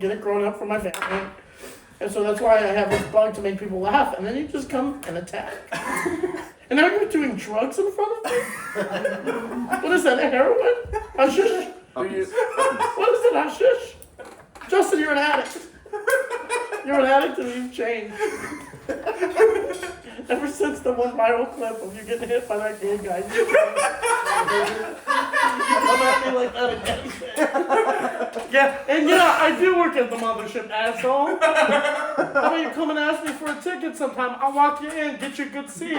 get it growing up for my family. And so that's why I have this bug to make people laugh. And then you just come and attack. And now you're doing drugs in front of me? What is that, heroin? Hashish? What is it, hashish? Justin, you're an addict. You're an addict and you've changed. Ever since the one viral clip of you getting hit by that gay guy, I'm at me like that again. Yeah, and yeah, I do work at the mothership, asshole. How about you come and ask me for a ticket sometime? I'll walk you in, get you a good seat,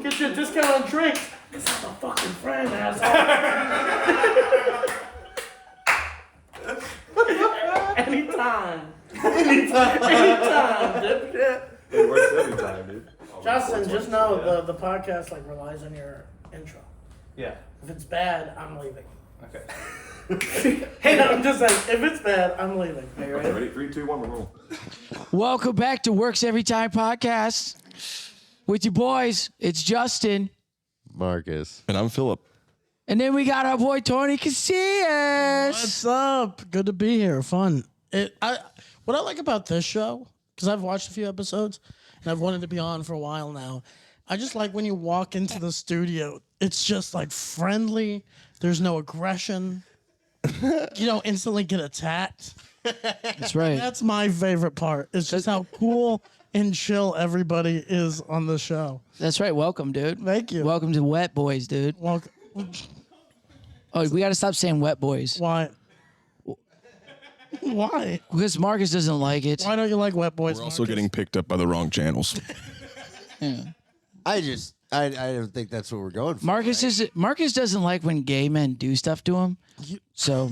get you a discount on drinks. Cause I'm a fucking friend, asshole. Anytime, dipshit. It works every time, dude. Justin, just know the podcast like relies on your intro. Yeah. If it's bad, I'm leaving. Okay. Hey, no, I'm just saying, if it's bad, I'm leaving. Are you ready? Ready? 3, 2, 1, we're rolling. Welcome back to Works Every Time podcast with your boys. It's Justin. Markus. And I'm Phillip. And then we got our boy Tony Casillas. What's up? Good to be here. Fun. What I like about this show, because I've watched a few episodes, and I've wanted to be on for a while now. I just like when you walk into the studio, it's just like friendly. There's no aggression. You don't instantly get attacked. That's right. That's my favorite part. It's just how cool and chill everybody is on the show. That's right. Welcome, dude. Thank you. Welcome to Wet Boys, dude. Welcome. Oh, we got to stop saying Wet Boys. Why? Why? Because Markus doesn't like it. Why don't you like Wet Boys? We're also getting picked up by the wrong channels. Yeah. I don't think that's what we're going for. Markus doesn't like when gay men do stuff to him. So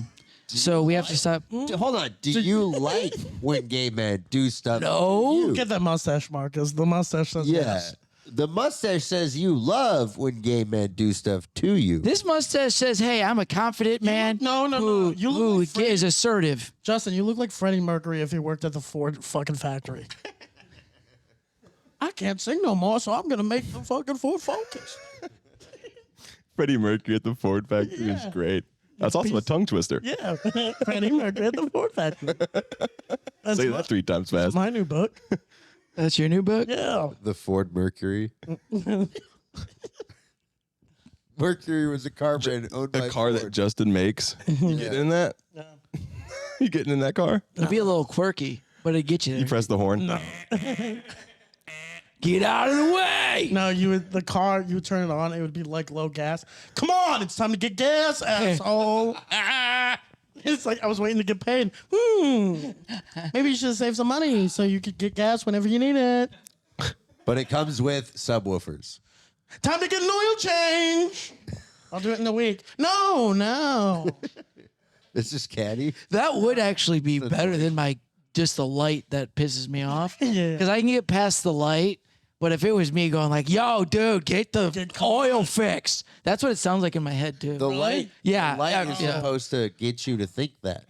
we have to stop. Hold on. Do you like when gay men do stuff? No. To you? Get that mustache, Markus. The mustache says yes. The mustache says you love when gay men do stuff to you. This mustache says, "Hey, I'm a confident man No. You look who is assertive." Justin, you look like Freddie Mercury if he worked at the Ford fucking factory. I can't sing no more, so I'm gonna make the fucking Ford Focus. Freddie Mercury at the Ford factory is great. That's also a tongue twister. Yeah, Freddie Mercury at the Ford factory. That's Say that 3 times fast. my new book. That's your new book? Yeah. The Ford Mercury. Mercury was a car brand owned by The car Ford. that Justin makes. You getting in that? No. You getting in that car? It'd be a little quirky, but it'd get you You there. press the horn. No. Get out of the way! No, you would turn it on, it would be like low gas. Come on, it's time to get gas, asshole. It's like I was waiting to get paid. Maybe you should save some money so you could get gas whenever you need it. But it comes with subwoofers. Time to get an oil change. I'll do it in a week. No. It's just caddy. That would actually be better than just the light that pisses me off. Yeah. Because I can get past the light, but if it was me going like, "Yo, dude, get the oil fixed," that's what it sounds like in my head too. The light. Yeah, The light is yeah. supposed to get you to think that.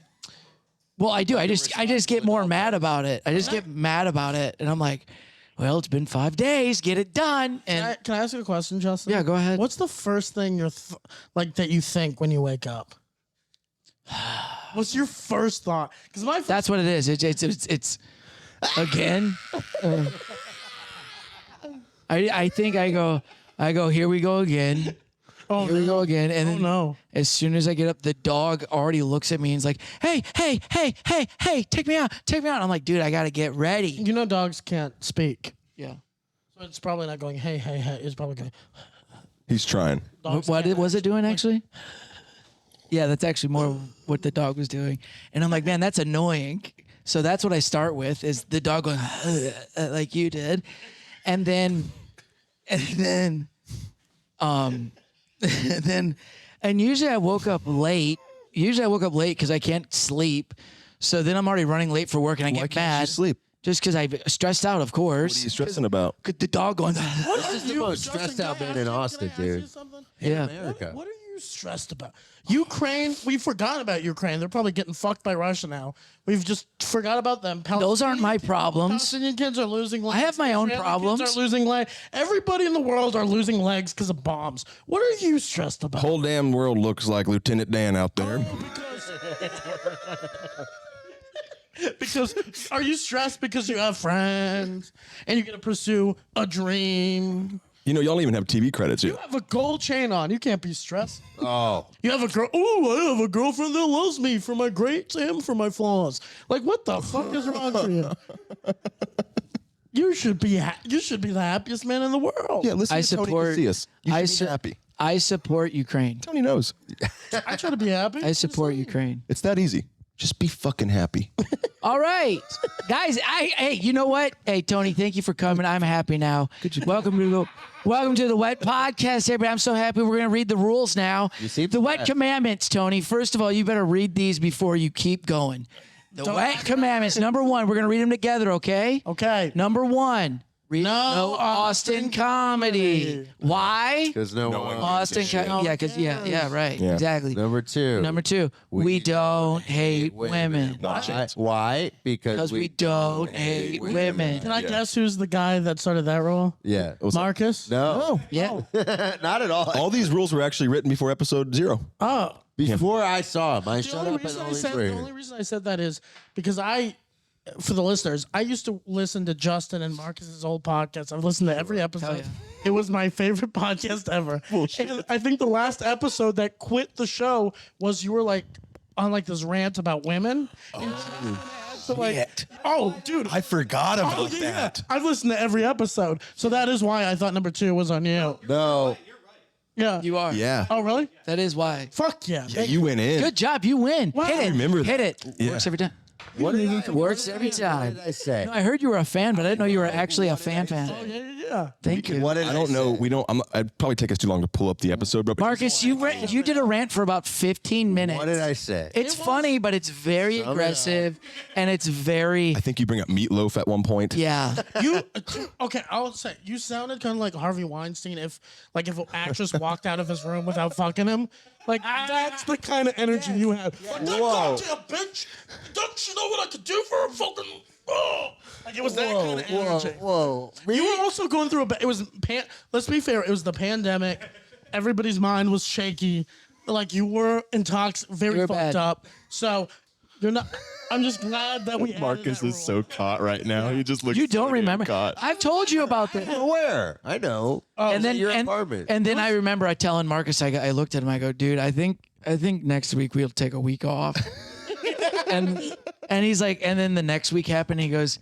Well, I do. I just get more mad about it. I just get mad about it, and I'm like, "Well, it's been 5 days. Get it done." And Can I ask you a question, Justin? yeah, go ahead. What's the first thing that you think when you wake up? What's your first thought? Because That's what it is. It's again. I think I go. Here we go again. oh, Here we go again. And then no. as soon as I get up, the dog already looks at me and is like, "Hey, take me out. I'm like, "Dude, I gotta get ready." You know dogs can't speak. Yeah. So it's probably not going, hey. It's probably going, He's trying. dogs What can't was it doing actually? Yeah, that's actually more what the dog was doing. And I'm like, man, that's annoying. So that's what I start with is the dog going like you did. And then usually I woke up late. Because I can't sleep. So then I'm already running late for work and I Why get can't mad. you sleep? Just because I'm stressed out, of course. What are you stressing about? The dog going, This is the most stressed out man in Austin, dude. yeah. America. What are you stressed about? Ukraine, we forgot about Ukraine. They're probably getting fucked by Russia now. We've just forgot about them. Those aren't my problems. Palestinian kids are losing legs. I have my own Israeli problems. Kids are losing legs. Everybody in the world are losing legs because of bombs. What are you stressed about? Whole damn world looks like Lieutenant Dan out there. Because are you stressed because you have friends and you're gonna pursue a dream? You know, y'all don't even have TV credits You yet. have a gold chain on. You can't be stressed. Oh, You have a girl. Oh, I have a girlfriend that loves me for my greats and for my flaws. Like, what the fuck is wrong for you? You should be the happiest man in the world. Yeah, listen I to Tony support- Casillas. You I should be happy. I support Ukraine. Tony knows. I try to be happy. I support Ukraine. It's that easy. Just be fucking happy. All right, guys. Hey, you know what? Hey, Tony, thank you for coming. I'm happy now. Welcome to the Wet Podcast, everybody. I'm so happy. We're gonna read the rules now. seem The Wet blessed. Commandments, Tony. First of all, you better read these before you keep going. The Wet Commandments. Number 1. We're gonna read them together, okay? Okay. Number 1. Read no Austin comedy. Why? because no, one. Austin comedy. Yeah, because yeah, right. Yeah. Exactly. Number 2. Number 2. We don't hate women. Why? Because we don't hate women. Can I guess who's the guy that started that rule? Yeah. Markus? No, Yeah. not at all. All these rules were actually written before episode 0. Oh. Before I saw him, I The shut only, up and reason I only said, swear. the only reason I said that is because for the listeners, I used to listen to Justin and Marcus's old podcast. I've listened to every episode. yeah. It was my favorite podcast ever. And I think the last episode that quit the show was you were like on like this rant about women. So like, oh, dude. I forgot about Oh, yeah. I've listened to every episode. So that is why I thought number 2 was on you. No. Yeah. You are. Yeah. Oh, really? That is why. Fuck yeah. Yeah, you went in. Good job. You win. Wow. Hit it. Remember that. Hit it. Yeah. Works every time. What did he Works every time. What did I say? No, I heard you were a fan, but I didn't know you were actually a fan. Yeah. Thank you. What did I don't know. We don't. I'd probably take us too long to pull up the episode, but Markus, you did a rant for about 15 minutes. What did I say? It's funny, but it's very aggressive, and it's very I think you bring up Meatloaf at one point. yeah. Okay, I'll say you sounded kind of like Harvey Weinstein if an actress walked out of his room without fucking him. Like that's the kind of energy you had. Like, that goddamn bitch! Don't you know what I could do for her fucking? Oh, like it was that kind of energy. Whoa. You were also going through it was let's be fair. It was the pandemic. Everybody's mind was shaky. Like you were very were fucked bad. up. So you're not. I'm just glad that we. added Marcus that is rule. so caught right now. He just looks. You don't so damn remember? Caught. I've told you about this. Where? I know. And then your and, apartment. and then I remember I telling Markus, I looked at him, I go, dude, I think next week we'll take a week off. and he's like, and then the next week happened. He goes,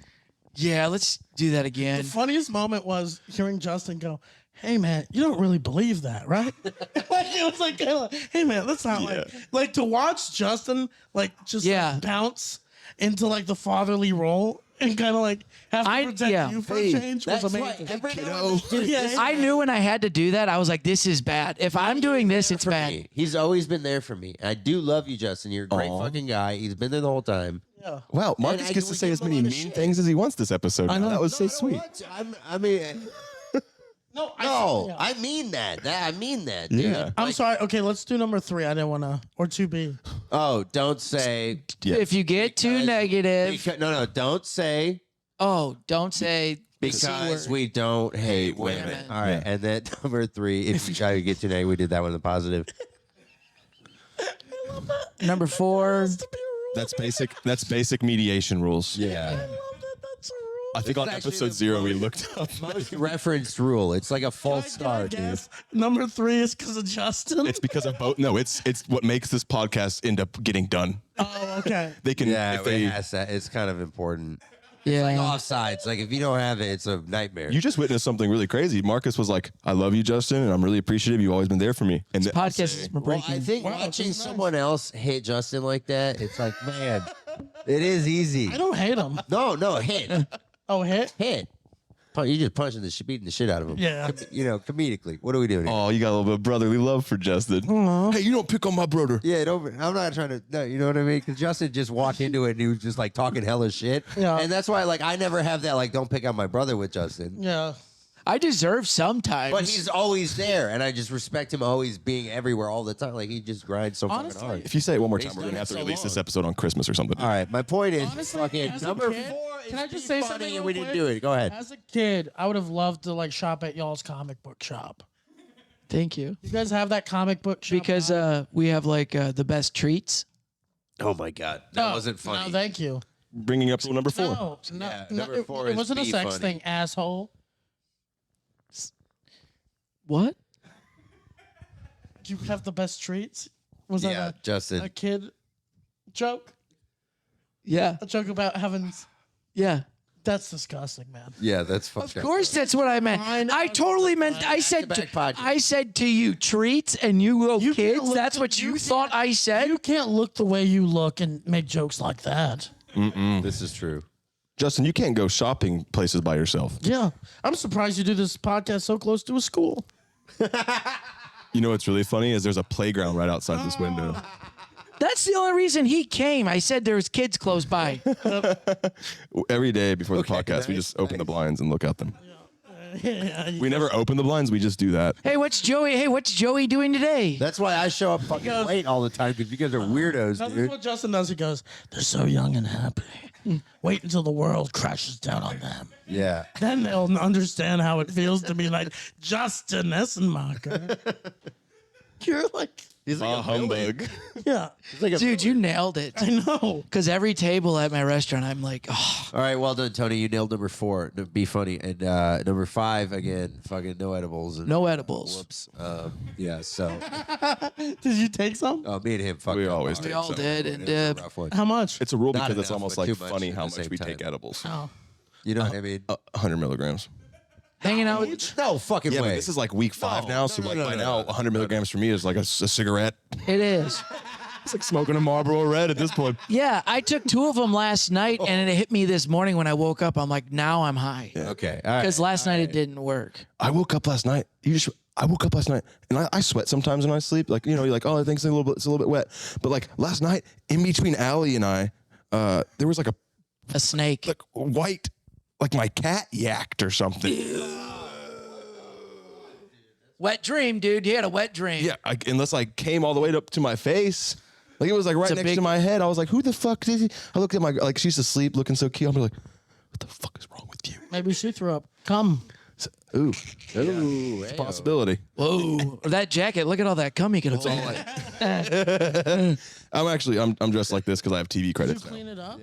yeah, let's do that again. The funniest moment was hearing Justin go, "Hey man, you don't really believe that, right?" Like it was like, kinda like, "Hey man, that's not like to watch Justin like just Yeah. like, bounce into like the fatherly role and kind of like have to protect you for a change was amazing. I knew when I had to do that, I was like, this is bad. If I'm doing this, it's bad. He's always been there for me. I do love you, Justin. You're a great fucking guy. He's been there the whole time. Wow, Marcus I- gets to we say give as him a many lot of mean shit. things as he wants this episode. I know. That was so sweet. What? I mean, No, I mean that. I mean that, dude. Yeah. I'm sorry. Okay, let's do number 3. I didn't want to, or 2B. Oh, don't say. Yeah. If you get too negative, No, don't say don't say the C because word. we don't hate women. Women. All right, and then number 3, if you try to get too negative, we did that one in the positive. Number 4. That's basic mediation rules. Yeah. I think on It's actually episode the 0 we looked up. Most referenced rule. It's like a false start, dude. Yes. Number 3 is because of Justin. It's because of both. No, it's what makes this podcast end up getting done. Oh, okay. They can Yeah, if they. it has that. It's kind of important. Yeah. Like offsides. Like if you don't have it, it's a nightmare. You just witnessed something really crazy. Marcus was like, "I love you, Justin, and I'm really appreciative. You've always been there for me." And Podcast is Well, breaking. I think watching someone else hit Justin like that, it's like, man, it is easy. I don't hate him. No, hit. Oh, hit? Hit. You just punching beating the shit out of him. Yeah. Comedically. What are we doing here? oh, you got a little bit of brotherly love for Justin. Hey, you don't pick on my brother. Yeah, I'm not trying to. No, you know what I mean? Because Justin just walked into it and he was just like talking hella shit. Yeah. And that's why, like, I never have that, like, don't pick on my brother with Justin. Yeah. I deserve sometimes. But he's always there, and I just respect him always being everywhere all the time. Like, he just grinds so Honestly, fucking hard. If you say it one more time, He's we're gonna done have to it so release this long. episode on Christmas or something. All right, my point is, Honestly, fucking as a number kid- 4 Can I is just be say funny, something and real we didn't quick? do it. Go ahead. As a kid, I would have loved to like shop at y'all's comic book shop. Thank you. You guys have that comic book shop? Because we have like the best treats. Oh my god, that wasn't funny. No, thank you. bringing up rule number 4. No, Yeah, no, number 4 it is wasn't a be sex funny. thing, asshole. What? Do you have the best treats? Was Yeah, that Justin. a kid joke? Yeah. A joke about having... Yeah. That's disgusting, man. Yeah, that's fucked Of up. course, that's what I meant. I know. I totally meant. I said. Back-to-back podcast. I said to you, treats, and you go You can't kids. look That's the- what you you thought I said. You can't look the way you look and make jokes like that. This is true. Justin, you can't go shopping places by yourself. Yeah. I'm surprised you do this podcast so close to a school. You know what's really funny is there's a playground right outside this window. That's the only reason he came. I said there's kids close by. Every day before the Okay, podcast, we nice, just open the blinds and look at them. Yeah, We never open the blinds. We just do that. Hey, what's Joey doing today? That's why I show up fucking goes- late all the time because you guys are weirdos, That's dude. what Justin does. He goes, they're so young and happy. Wait until the world crashes down on them. Yeah. Then they'll understand how it feels to be like Justin Essenmacher. You're like, He's like a humbug. yeah, He's like a Dude, you nailed it. I know. Because every table at my restaurant, I'm like, oh, All right, well done, Tony. You nailed number 4. Be funny. And number 5 again. Fucking no edibles. And no edibles. Whoops. Yeah. So, Did you take some? me and him. Fucked We up always hard. take We all some. did, and It was a rough one. How much? It's a rule Not because it's enough, almost but like too much funny at how the much same we time. take edibles. Oh. You know what I mean? 100 milligrams. Hanging out with No fucking Yeah, way. but this is like week 5 now, so like by now, 100 milligrams for me is like a cigarette. it is. It's like smoking a Marlboro Red at this point. Yeah, I took 2 of them last night, and it hit me this morning when I woke up. I'm like, now I'm high. okay. All right. Because last night it didn't work. I woke up last night. I woke up last night and I sweat sometimes when I sleep. Like, you know, you're like, oh, I think it's a little bit wet. But like last night, in between Allie and I, there was like A snake. like white, like my cat yacked or something. Wet dream, dude. You had a wet dream. Yeah, unless I came all the way up to my face. Like it was like right a next big- to my head. I was like, who the fuck did he? I looked at my, like she's asleep looking so cute. I'm like, what the fuck is wrong with you? Maybe she threw up. Come. Ooh, Ooh, it's a possibility. Whoa. That jacket. Look at all that cum you can hold. I'm dressed like this because I have TV Did you credits now. clean it up?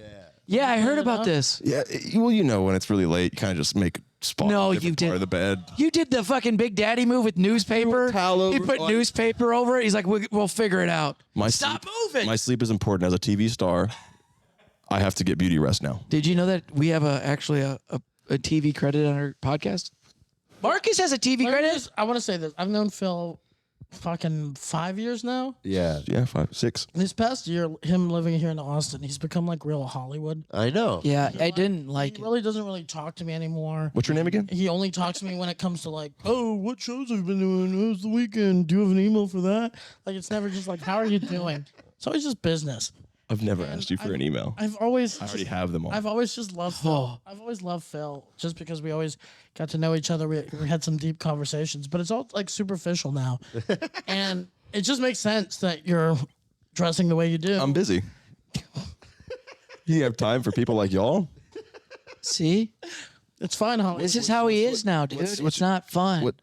Yeah, I heard about this. Yeah, well, you know when it's really late, you kind of just make spot. No, a different you part of the bed. You did the fucking Big Daddy move with newspaper. Towel He over- put like- newspaper over it. He's like, we'll figure it out. Stop moving. My sleep is important as a TV star. I have to get beauty rest now. Did you know that we have actually a TV credit on our podcast? Markus has a TV credit. I want to say this. I've known Phil fucking 5 years now. Yeah. Yeah, 5, 6. This past year, him living here in Austin, he's become like real Hollywood. I know. Yeah, I didn't like He it. really doesn't really talk to me anymore. What's your name again? He only talks to me when it comes to like, oh, what shows have you been doing? How's the weekend? Do you have an email for that? Like, it's never just like, how are you doing? It's always just business. I've never asked you for an email. I've always I already have them all. I've always just loved Phil. I've always loved Phil just because we always got to know each other. We had some deep conversations, but it's all like superficial now. And it just makes sense that you're dressing the way you do. I'm busy. You have time for people like y'all? See, It's fine, Holly. this is how he is now, dude. what's- It's not fun. What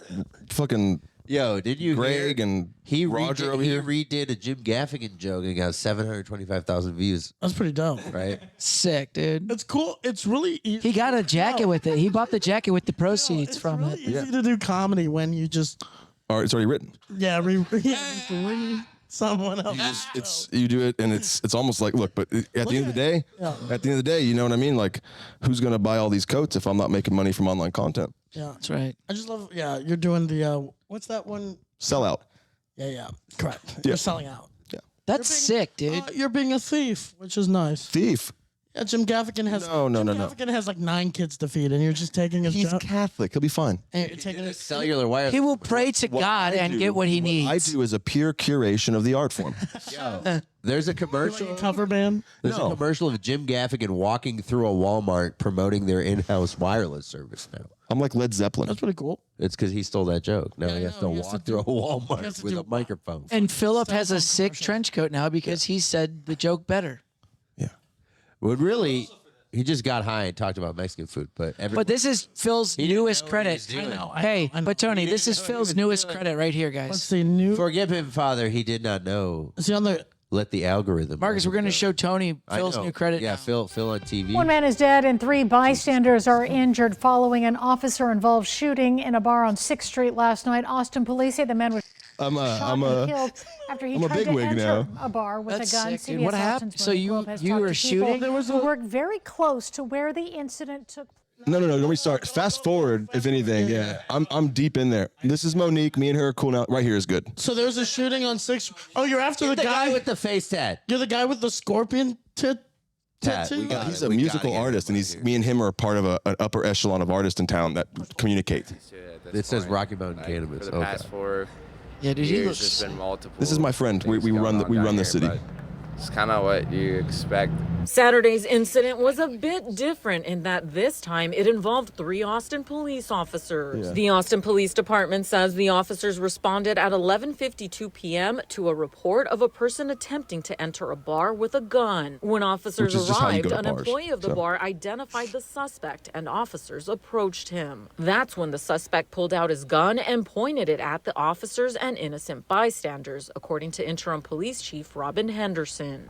fucking Yo, did you Greg hear? and He Roger redid, over he here? redid a Jim Gaffigan joke and got 725,000 views, That's pretty dope. right? Sick, dude. It's cool. It's really easy. He got a jacket with it. He bought the jacket with the proceeds It's from really it. easy to do comedy when you just All right, it's already written. just read someone else. It's you do it, and it's almost like look. But at the end of the day, you know what I mean. Like, who's gonna buy all these coats if I'm not making money from online content? Yeah, That's right. I just love. Yeah, you're doing the what's that one? Sell out. Yeah, correct. You're selling out. That's sick, dude. You're being a thief, which is nice. Thief. Yeah, Jim Gaffigan has No. Jim Gaffigan has like 9 kids to feed, and you're just taking his He's job. Catholic. He'll be fine. And you're taking his Cellular wire. He will pray to God I and do- get what he needs. I do is a pure curation of the art form. There's a like commercial. a cover band. There's No. a commercial of Jim Gaffigan walking through a Walmart promoting their in-house wireless service now. I'm like Led Zeppelin. That's pretty cool. It's because he stole that joke. Now Yeah, he has I to know. He has walk to through a do- he has Walmart to with do- a microphone. And Phillip has a Cell phone sick commercial. trench coat now because he said the joke better. Yeah. Would really, he just got high and talked about Mexican food, but But this is Phil's didn't know newest what he credit. was doing. Hey, I know. but Tony, He this didn't is know what he Phil's was newest doing. credit right here, Let's guys. see. New. Forgive him, Father. He did not know. See on the let the algorithm. Marcus, we're going to show Tony I Phil's know. new credit. Yeah, now. Phil on TV. One man is dead and 3 bystanders are injured following an officer-involved shooting in a bar on 6th Street last night. Austin police say the man was shot and killed after he I'm a tried to bigwig enter now. a bar with That's a gun. sick, dude. What happened? Austin's So Morning you- Globe has you talked were to shooting? people There was who a- worked very close to where the incident took place. No, let me start. Fast forward, if anything. Yeah, I'm deep in there. This is Monique. Me and her are cool now. Right here is good. So there was a shooting on 6th. Oh, you're after the the guy guy. with the face tat. You're the guy with the scorpion Tat. tattoo. We got He's it. a We musical gotta get artist, him and on he's here. me and him are part of an upper echelon of artists in town that communicate. It says Rocky Mountain Cannabis. For the past Okay. 4 Yeah, dude, he years, looks. there's been multiple. This is my friend. We things run going we on run down the here, city. but It's kind of what you expect. Saturday's incident was a bit different in that this time it involved 3 Austin police officers. Yeah. The Austin Police Department says the officers responded at 11:52 p.m. to a report of a person attempting to enter a bar with a gun. When officers Which is just how you arrived, go to an bars, employee of the so. bar identified the suspect and officers approached him. That's when the suspect pulled out his gun and pointed it at the officers and innocent bystanders, according to Interim Police Chief Robin Henderson.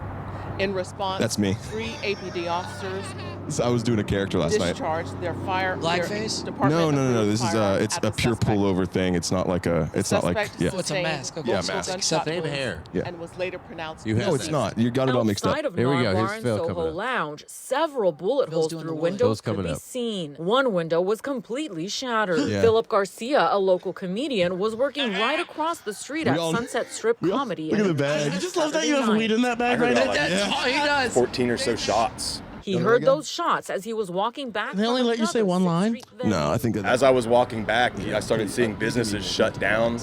In response, That's me. 3 APD officers I was doing a character last night. discharged their fire. Blackface? their Department No. approved This is firearm it's at a the pure suspect. pullover thing. It's not like a. It's not like Suspect yeah. Oh, it's a mask. Okay. Yeah, multiple mask. gunshot Same wounds hair. Yeah. And was later pronounced You have No, it's that. not. You got it all mixed up. Outside of Here we go. Nar Here's Bar and Phil Soho coming up. Lounge, several bullet Phil's holes doing through the wood. windows Phil's could coming be up. seen. One window was completely shattered. Yeah. Phillip Garcia, a local comedian, was working right across the street at all- Sunset Strip we all- Comedy. look at and the bag. I just love that you have weed in that bag right now. That's all he does. 14 or so shots. He heard those shots as he was walking back. They only from let you say another one 6th line? Street venue. No, I think that. As I was walking back, I started seeing businesses shut down,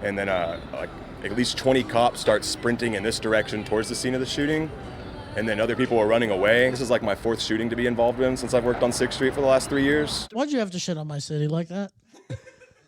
and then like at least 20 cops start sprinting in this direction towards the scene of the shooting, and then other people were running away. This is like my 4th shooting to be involved in since I've worked on 6th Street for the last 3 years. Why'd you have to shit on my city like that?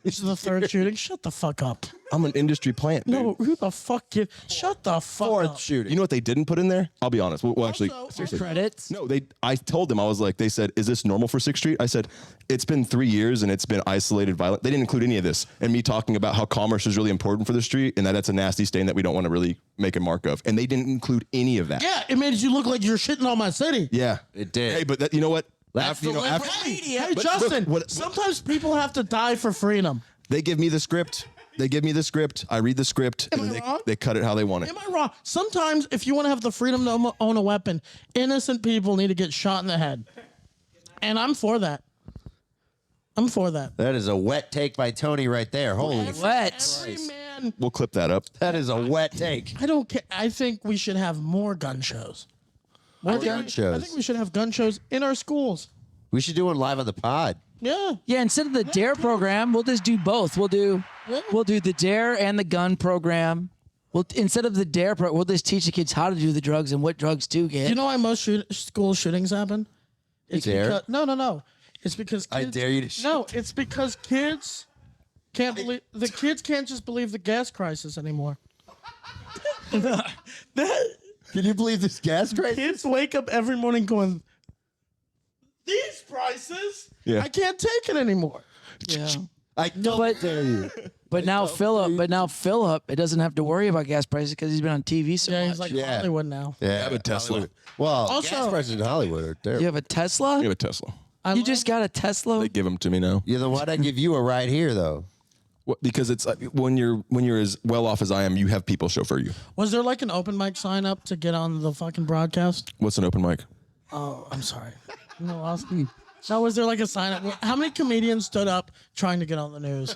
This is the 3rd shooting. Shut the fuck up. I'm an industry plant. Dude. No, who the fuck give? Shut the fuck up. shooting. You know what they didn't put in there? I'll be honest. Well, actually, seriously. Credits. No, I told them, I was like, they said, is this normal for 6th Street? I said, it's been 3 years and it's been isolated violent. They didn't include any of this. And me talking about how commerce is really important for the street and that it's a nasty stain that we don't want to really make a mark of. And they didn't include any of that. Yeah, it made you look like you're shitting on my city. Yeah. It did. Hey, but that, you know what? That's the liberal Hey, But Justin, look, sometimes people have to die for freedom. They give me the script. I read the script, and Am I then wrong? they cut it how they want it. Am I wrong? Sometimes if you want to have the freedom to own a weapon, innocent people need to get shot in the head. And I'm for that. I'm for that. That is a wet take by Tony right there. Holy, Wet. Every man, We'll clip that up. that is a wet take. I don't care. I think we should have more gun shows. More I gun shows. think we should have gun shows in our schools. We should do one live on the pod. Yeah. Yeah, instead of the DARE program, we'll just do both. We'll do the DARE and the gun program. Instead of the DARE program, we'll just teach the kids how to do the drugs and what drugs to get. You know why most school shootings happen? It's dare? because no. It's because kids, I dare you to shoot. No, it's because kids can't believe the kids can't just believe the gas crisis anymore. Can you believe this gas crisis? Kids wake up every morning going, "These prices, Yeah. I can't take it anymore." Yeah. I don't But- dare you. But now Phillip, it doesn't have to worry about gas prices because he's been on TV so Yeah, much. he's like Yeah. Hollywood now. Yeah, I have a Tesla. Well, Also- gas prices in Hollywood are terrible. You have a Tesla? You have a Tesla. I You love- just got a Tesla? They give them to me now. Yeah, then why'd I give you a ride here though? Because it's when you're as well off as I am, you have people chauffeur you. Was there like an open mic sign up to get on the fucking broadcast? What's an open mic? Oh, I'm sorry. No, Austin. No, was there like a sign up? How many comedians stood up trying to get on the news?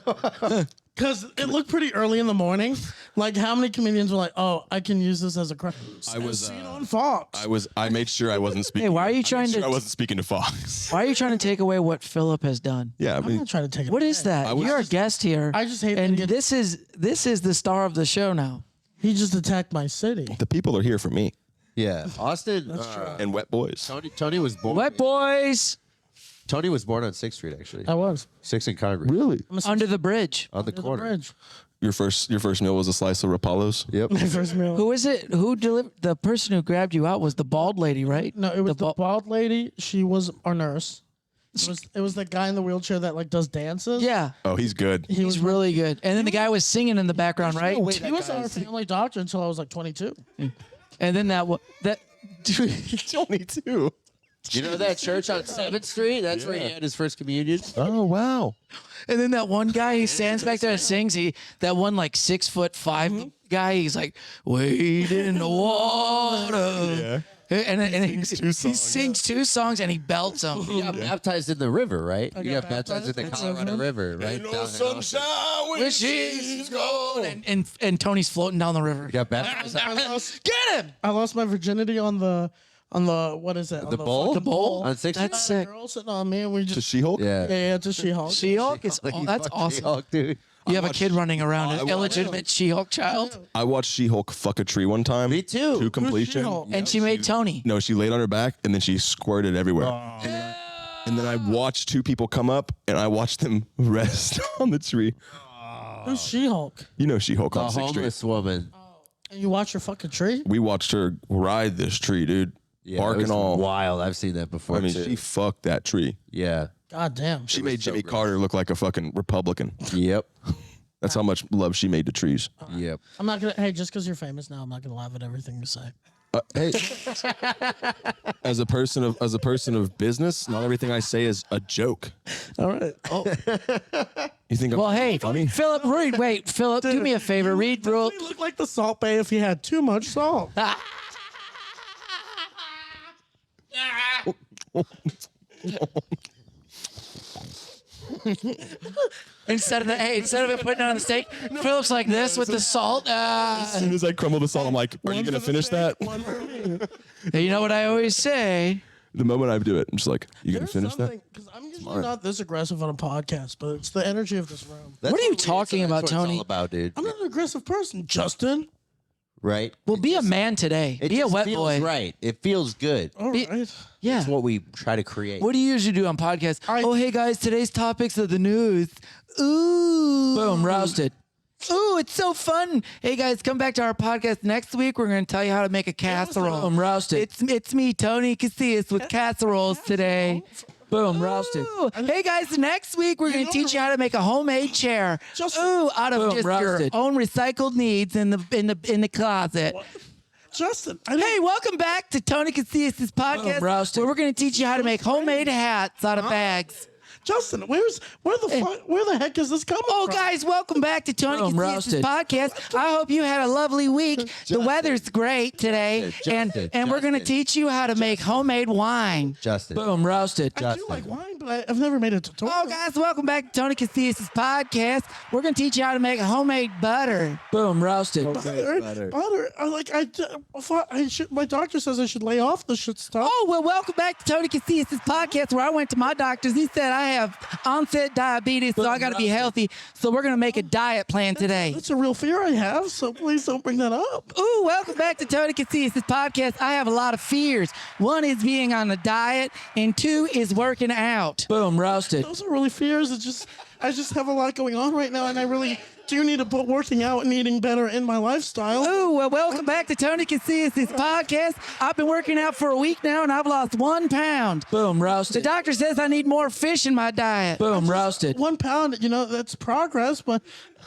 Because it looked pretty early in the morning. Like, how many comedians were like, "Oh, I can use this as a crutch"? I was, seen on Fox. I made sure I wasn't speaking. Hey, why are you I made trying sure to- I wasn't speaking to Fox. Why are you trying to take away what Phillip has done? Yeah, I I'm mean, not trying to take it. What is that? was You're a just- guest here. I just hate and that this is the star of the show now. He just attacked my city. the people are here for me Yeah, Austin. and wet boys. Tony was born. Wet boys Tony was born on 6th Street actually. I was 6th and Congress. Really? under the bridge. On the at the corner. bridge. Your first meal was a slice of Rapalos. Yep. My first meal. Who is it? Who delivered? The person who grabbed you out was the bald lady, right? No, it was the bald. bald lady. She was our nurse. It was the guy in the wheelchair that like does dances. Yeah. Oh, he's good. He was really good. And then the guy was singing in the background, right? He was our family doctor until I was like 22. And then that 22. You know that church on 7th Street? That's where he had his first communion. Oh, wow. And then that one guy, he stands back there and sings. That one like 6'5" guy, he's like, wade in the water. Yeah. And he sings 2 songs and he belts them. You got baptized in the river, right? You got baptized in the Colorado River, right? Ain't no Down in Austin. sunshine when she's gone. And Tony's floating down the river. You got baptized. Get him! I lost my virginity on the what is it? On The bowl? The bowl? On 6th That's Street? sick. Girl sitting on me and we To just She-Hulk? Yeah. it's a She-Hulk. She-Hulk is that's awesome. She-Hulk, dude. You have a kid running around, an illegitimate She-Hulk child, I watched She-Hulk fuck a tree one time. Me too. To completion. She-Hulk? and she made Tony. No, she laid on her back and then she squirted everywhere. And then I watched 2 people come up and I watched them rest on the tree. Who's She-Hulk? You know She-Hulk The on 6th Street. homeless woman. And you watch her fucking tree? We watched her ride this tree, dude. Yeah, Bark it was and all. wild. I've seen that before. I mean, too. she fucked that tree. Yeah. God damn. She made Jimmy Carter look like a fucking Republican. Yep. That's how much love she made to trees. Yep. I'm not gonna. Hey, just because you're famous now, I'm not gonna laugh at everything you say. Hey, as a person of business, not everything I say is a joke. All right. Oh, You think I'm Well, hey, funny? Phillip, Phillip, do me a favor. Read rule. he looked like the Salt Bay if he had too much salt. Instead of it putting it on the steak, Phillip's like this with the salt. As soon as I crumble the salt, I'm like, are you going to finish that? Hey, you know what I always say? The moment I do it, I'm just like, you going to finish that? Because I'm usually not this aggressive on a podcast, but it's the energy of this room. That's What are you what we- talking about, that's what it's Tony? all about, dude. I'm not an aggressive person, Justin. Right? Well, be a man today. It Be a just wet feels boy. right. It feels good. All Be- right. Yeah. That's what we try to create. What do you usually do on podcasts? I- Oh, hey guys, today's topics of the news. Ooh. Boom, roasted. Ooh, it's so fun. Hey guys, come back to our podcast next week. We're going to tell you how to make a casserole. Boom, roasted. It's me, Tony Casillas, with casseroles today. Boom, roasted. Ooh. Hey guys, next week we're going to teach you how to make a homemade chair. Ooh, out of just your own recycled needs in the closet. Justin. Hey, welcome back to Tony Casillas' podcast, where we're going to teach you how to make homemade hats out of bags. Justin, where the heck is this coming from? Oh, guys, welcome back to Tony Casillas' podcast. I hope you had a lovely week. The weather's great today, and we're going to teach you how to make homemade wine. Justin. Boom, roasted. I do like wine, but I've never made a tutorial. Oh, guys, welcome back to Tony Casillas' podcast. We're going to teach you how to make homemade butter. Boom, roasted. Butter. My doctor says I should lay off the shit stuff. Oh, well, welcome back to Tony Casillas' podcast, where I went to my doctor's. He said I have onset diabetes, so I got to be healthy. So we're going to make a diet plan today. That's a real fear I have, so please don't bring that up. Ooh, welcome back to Tony Casillas' podcast. I have a lot of fears. One is being on a diet, and 2 is working out. Boom, roasted. Those are really fears. I just have a lot going on right now, and I really do need to put working out and eating better in my lifestyle. Ooh, well, welcome back to Tony Casillas' podcast. I've been working out for a week now, and I've lost 1 pound. Boom, roasted. The doctor says I need more fish in my diet. Boom, roasted. 1 pound, that's progress, but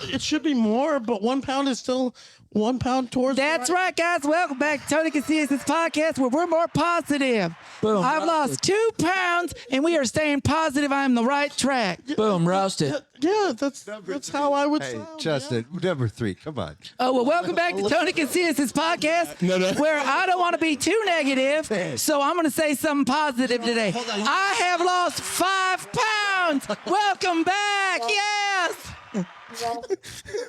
it should be more, but 1 pound is still 1 pound towards That's right, guys. Welcome back to Tony Casillas' podcast, where we're more positive. Boom, I've lost 2 pounds, and we are staying positive. I'm the right track. Boom, roasted. Yeah, that's how I would Hey, sound. Justin, number 3. Come on. Oh, well, welcome back to Tony Casillas' podcast, where I don't want to be too negative, so I'm going to say something positive today. I have lost 5 pounds. Welcome back. Yes.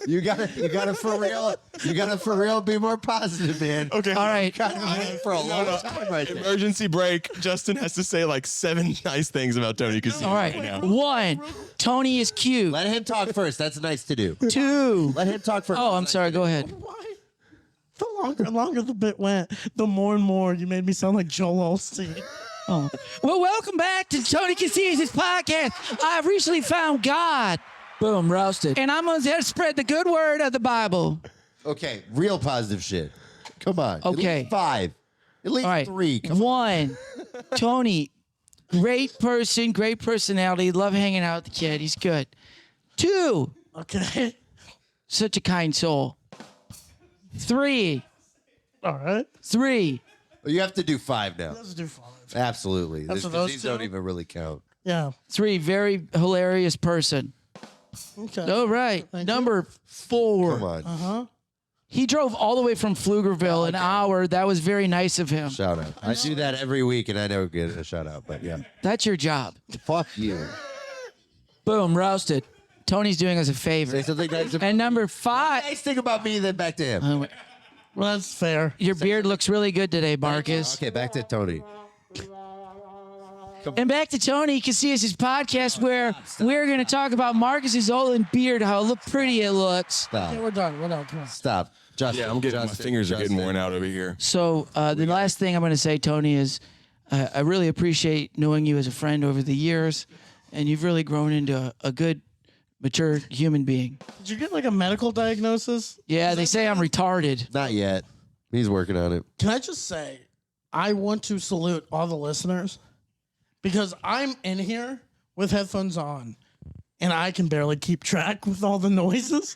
You gotta for real. You gotta for real be more positive, man. Okay. All right. For a long time right there. Emergency break. Justin has to say like 7 nice things about Tony Casillas. All right. 1, Tony is cute. Let him talk first. That's nice to do. 2. Let him talk first. Oh, I'm sorry. Go ahead. Why? The longer the bit went, the more and more you made me sound like Joel Osteen. Oh. Well, welcome back to Tony Casillas' podcast. I've recently found God. Boom, roasted. And I'm going to spread the good word of the Bible. Okay, real positive shit. Come on. Okay. At least 5. At least All right. 3. Come on. 1, Tony, Great person, great personality. Love hanging out with the kid. He's good. 2, Okay. such a kind soul. 3, All right. 3. You have to do 5 now. Let's do 5. Absolutely. That's This- what those these two? don't even really count. Yeah. 3, very hilarious person. Okay. All right. Thank Number 4. Come on. He drove all the way from Pflugerville an hour. That was very nice of him. Shout out. I do that every week, and I never get a shout out. But yeah, That's your job. fuck you. Boom, roasted. Tony's doing us a favor. Say something nice. And number 5. Nice thing about me, then back to him. Well, that's fair. Your beard looks really good today, Markus. Okay, back to Tony. And back to Tony Casillas' podcast, where we're going to talk about Marcus's Olin beard, how pretty it looks. Stop. Okay, we're done. We're done. Come on. Stop. Justin. Yeah, I'm getting my Justin, fingers are getting Justin. worn out over here. So the last thing I'm going to say, Tony, is I really appreciate knowing you as a friend over the years, and you've really grown into a good, mature human being. Did you get like a medical diagnosis? Yeah, they say I'm retarded. Not yet. He's working on it. Can I just say, I want to salute all the listeners because I'm in here with headphones on and I can barely keep track with all the noises.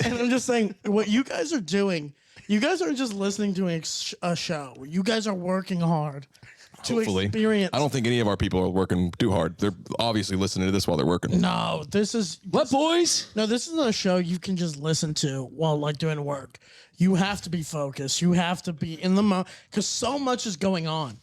And I'm just saying, what you guys are doing, you guys aren't just listening to a show. You guys are working hard to Hopefully. experience. I don't think any of our people are working too hard. They're obviously listening to this while they're working. No, this is What, boys? no, this isn't a show you can just listen to while like doing work. You have to be focused. You have to be in the moment because so much is going on.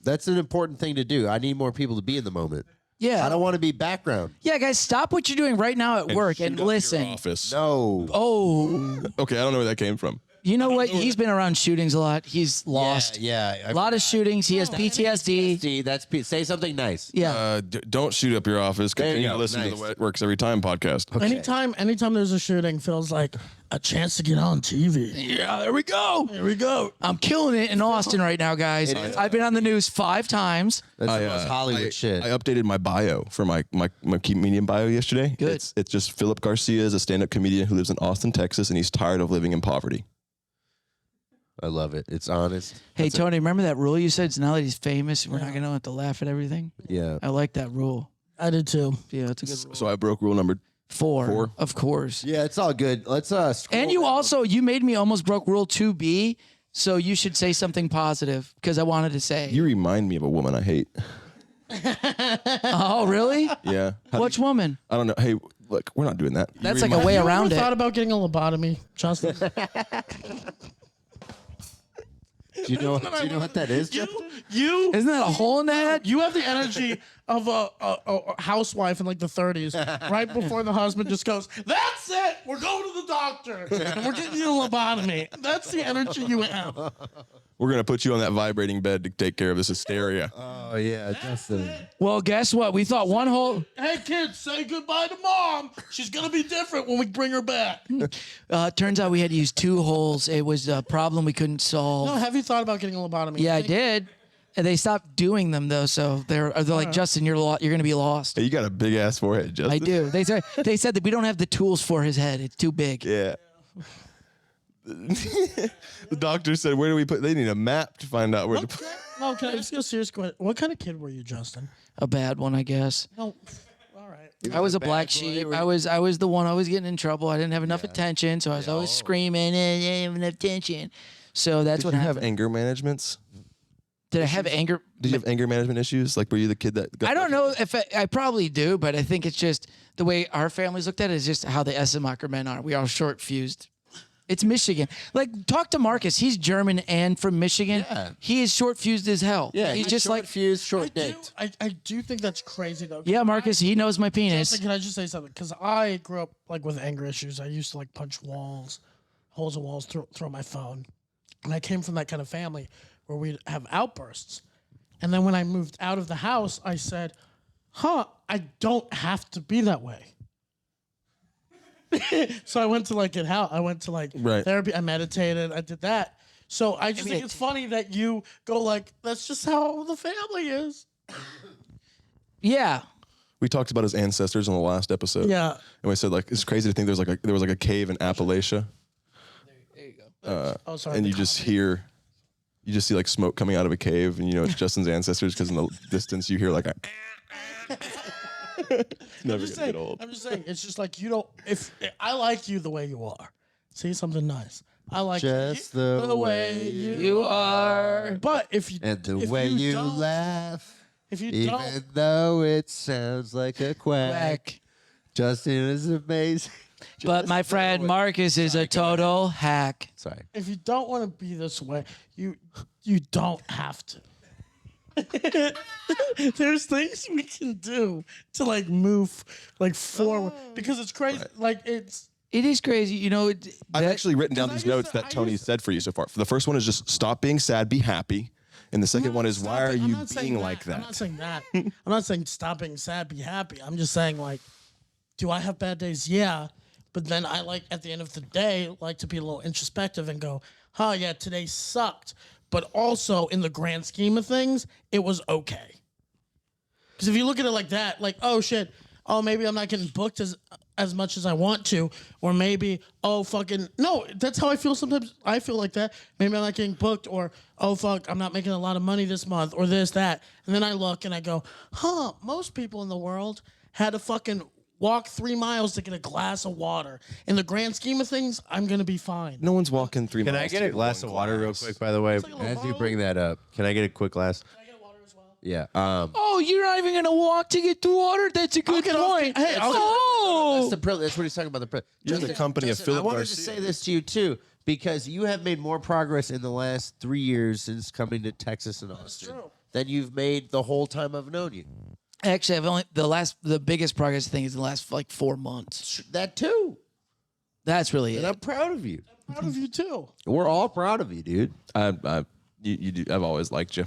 That's an important thing to do. I need more people to be in the moment. Yeah. I don't want to be background. Yeah, guys, stop what you're doing right now at work shoot and up your listen. Office. No. Oh, Okay, I don't know where that came from. you know what? He's been around shootings a lot. He's lost. Yeah. A lot of shootings. He has PTSD. See, say something nice. Yeah. Don't shoot up your office. There you Continue go. to listen to Nice. the It Works Every Time podcast. Anytime there's a shooting, feels like a chance to get on TV. Yeah, there we go. Here we go. I'm killing it in Austin right now, guys. I've been on the news 5 times. That's the most Hollywood shit. I updated my bio for my Keep Medium bio yesterday. Good. It's just Phillip Garcia is a stand-up comedian who lives in Austin, Texas, and he's tired of living in poverty. I love it. It's honest. Hey, Tony, remember that rule you said? It's now that he's famous, we're not going to have to laugh at everything? Yeah. I like that rule. I did too. Yeah, it's a good rule. So I broke rule number 4, of course. Yeah, it's all good. Let's scroll And you down. also, you made me almost broke rule 2B, so you should say something positive because I wanted to say. You remind me of a woman I hate. Oh, really? Yeah. Which woman? I don't know. Hey, look, we're not doing that. You That's like remind- a way You around ever thought it. about getting a lobotomy, Justin? Do you know what that is? you Isn't that a hole in the head? you have the energy of a housewife in like the 30s, right before the husband just goes, "That's it, we're going to the doctor and we're getting you a lobotomy." That's the energy you have. We're going to put you on that vibrating bed to take care of this hysteria. Oh yeah, Justin. Well, guess what? We thought one hole. Hey kids, say goodbye to mom. She's gonna be different when we bring her back. Turns out we had to use 2 holes. It was a problem we couldn't solve. No, have you thought about getting a lobotomy? Yeah, I did. And they stopped doing them though, so they're like, Justin, you're gonna be lost. Hey, you got a big ass forehead, Justin. I do. They said that we don't have the tools for his head. It's too big. Yeah. The doctor said, "Where do we put?" They need a map to find out where to put. No, can I ask you a serious question? What kind of kid were you, Justin? A bad one, I guess. No, all right. I was a black sheep. I was the one always getting in trouble. I didn't have enough attention, so I was always screaming, I didn't have enough attention. So that's Did what you happened. have anger managements? Did I have anger? Did you have anger management issues? Like, were you the kid that got I don't know if I probably do, but I think it's just the way our families looked at it is just how the Essenacher men are. We are short fused. It's Michigan. Like, talk to Markus. He's German and from Michigan. Yeah. He is short fused as hell. Yeah, he's just like, fused, short dicked. I do think that's crazy though. yeah, Markus. He knows my penis. Justin, can I just say something? Because I grew up like with anger issues. I used to like punch walls, holes in walls, throw my phone, and I came from that kind of family where we'd have outbursts. And then when I moved out of the house, I said, "Huh, I don't have to be that way." So I went to like get help. I went to like Right. therapy. I meditated. I did that. So I just think it's funny that you go like, "That's just how the family is." Yeah. We talked about his ancestors in the last episode. Yeah. And we said, like, it's crazy to think there was like a cave in Appalachia. Oh, sorry. And you just hear you just see like smoke coming out of a cave, and you know it's Justin's ancestors because in the distance you hear like a. It's never gonna get old. I'm just saying, it's just like you don't. If I like you the way you are, see something nice. I like Just you, the way You are. But if you and the if way you don't, laugh, if you even don't, though it sounds like a quack. Quack. Justin is amazing. But my friend Markus is a total hack. Sorry. if you don't want to be this way, you don't have to. There's things we can do to like move like forward because it's crazy. Right. Like it's. It is crazy, you know. I've actually written down I these used notes to- that I Tony used to- said for you so far. The first one is just stop being sad, be happy. And the second one is why are I'm you not saying being like I'm not that? saying that. I'm not saying stop being sad, be happy. I'm just saying like, do I have bad days? Yeah. But then I like at the end of the day like to be a little introspective and go, oh yeah, today sucked. But also in the grand scheme of things, it was okay. Because if you look at it like that, like, oh shit, oh maybe I'm not getting booked as much as I want to, or maybe, oh fucking no, that's how I feel sometimes. I feel like that. Maybe I'm not getting booked, or oh fuck, I'm not making a lot of money this month, or this, that. And then I look and I go, huh, most people in the world had to fucking walk 3 miles to get a glass of water. In the grand scheme of things, I'm gonna be fine. No one's walking 3 Can miles. I get to a glass one of water real glass. quick, by the way? like a little As you bottle. bring that up, can I get a quick glass? Can I get water as well? Yeah. Oh, you're not even gonna walk to get the water? That's a good get off point. the- hey, I'll- oh, That's the privilege. That's what he's talking about. You're in the company of I Phillip wanted Garcia. to say this to you too, because you have made more progress in the last 3 years since coming to Texas and Austin true. than you've made the whole time I've known you. actually, I've only the biggest progress thing is the last like 4 months. That too. That's really And it. I'm proud of you. Proud of you too. We're all proud of you, dude. You do. I've always liked you.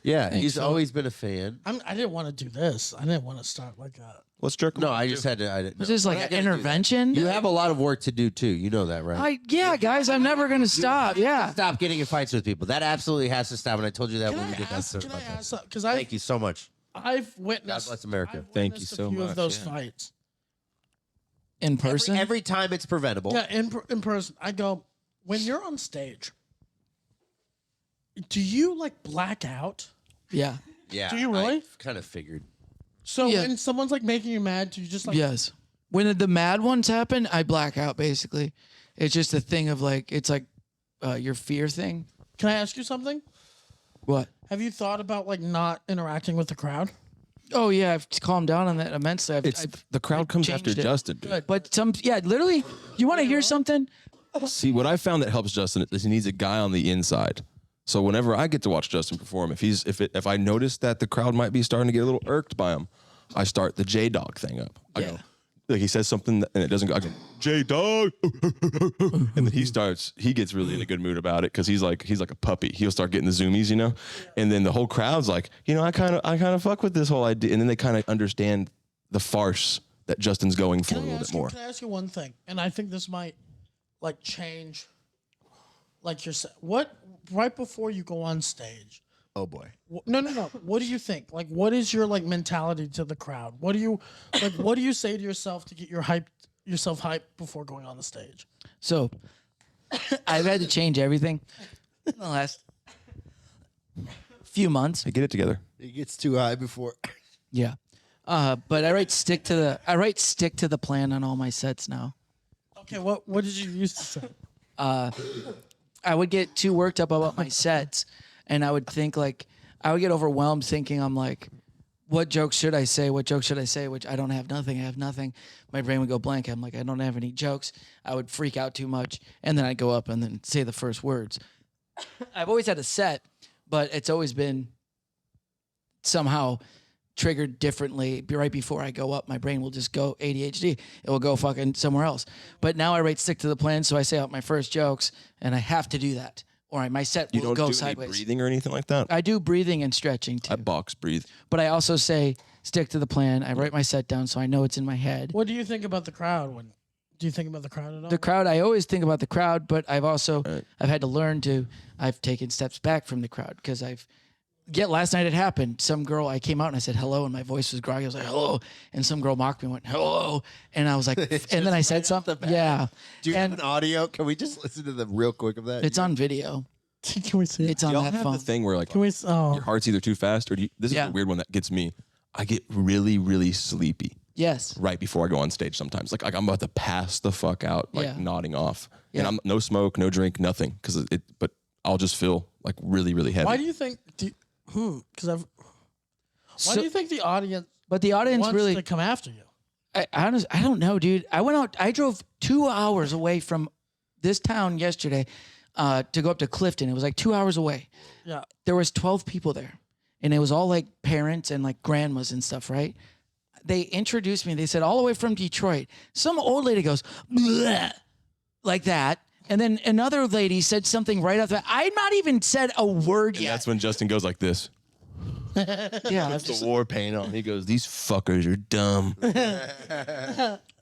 Yeah, he's always been a fan. I didn't want to do this. I didn't want to start like that. Let's jerk. No, I just had to. I didn't. Was no, this we're like not an gonna do that. intervention? You have a lot of work to do too. You know that, right? Yeah, guys, I'm never gonna stop. Yeah. Stop getting in fights with people. That absolutely has to stop. And I told you that Can when I we did that. ask? show Can I about that. ask? Because Thank you so much. I've witnessed. God bless America. I've Thank you witnessed so a few much, of those yeah. fights. In person? Every time it's preventable. Yeah, in person. I go when you're on stage. Do you like black out? Yeah. Yeah. Do you really? I kind of figured. So Yeah. when someone's like making you mad, do you just like? Yes. When the mad ones happen, I black out basically. It's just a thing of like it's like your fear thing. Can I ask you something? What? Have you thought about like not interacting with the crowd? Oh yeah, I've calmed down on that immensely. The crowd comes after changed it. Justin. Dude. But literally, you want to hear something? See, what I found that helps Justin is he needs a guy on the inside. So whenever I get to watch Justin perform, if I notice that the crowd might be starting to get a little irked by him, I start the J Dog thing up. I go, like he says something and it doesn't go. I go J Dog, and then he gets really in a good mood about it because he's like a puppy. He'll start getting the zoomies, you know, and then the whole crowd's like, I kind of fuck with this whole idea, and then they kind of understand the farce that Justin's going for a little bit more. Can I ask you one thing? And I think this might like change. Like what right before you go on stage? Oh boy. No. What do you think? Like, what is your like mentality to the crowd? What do you like? What do you say to yourself to get yourself hyped before going on the stage? So I've had to change everything in the last few months. Hey, get it together. It gets too high before. Yeah. But I write stick to the plan on all my sets now. Okay, what did you used to say? I would get too worked up about my sets, and I would think like I would get overwhelmed thinking I'm like, what jokes should I say? What jokes should I say? Which I don't have nothing. I have nothing. My brain would go blank. I'm like, I don't have any jokes. I would freak out too much, and then I'd go up and then say the first words. I've always had a set, but it's always been somehow triggered differently. Right before I go up, my brain will just go ADHD. It will go fucking somewhere else. But now I write stick to the plan, so I say out my first jokes, and I have to do that, or my set You will don't go do sideways. any breathing or anything like that. I do breathing and stretching too, I box breathe. but I also say stick to the plan. I write my set down so I know it's in my head. What do you think about the crowd? Do you think about the crowd at all? The crowd, I always think about the crowd, but I've also I've had to learn to. I've taken steps back from the crowd because last night it happened. Some girl, I came out and I said hello, and my voice was groggy. I was like hello, and some girl mocked me and went hello, and I was like, and then I said something. Yeah, Do you and have an audio? Can we just listen to the real quick of that? it's on video. Can we see it? It's on Y'all that have phone. the thing where like Can we? your heart's either too fast or this is Yeah. a weird one that gets me. I get really, really sleepy Yes. right before I go on stage sometimes. Like I'm about to pass the fuck out, like Yeah. nodding off. And Yeah. I'm no smoke, no drink, nothing. But I'll just feel like really, really heavy. Why do you think? Because why do you think the audience? But the audience wants really to come after you. I don't know, dude. I went out. I drove 2 hours away from this town yesterday to go up to Clifton. It was like 2 hours away. Yeah. There was 12 people there, and it was all like parents and like grandmas and stuff, right? They introduced me. They said all the way from Detroit. Some old lady goes "Bleh," like that, and then another lady said something right after that. I not even said a word And yet. that's when Justin goes like this. Yeah, Puts the war paint on. He goes, "These fuckers are dumb."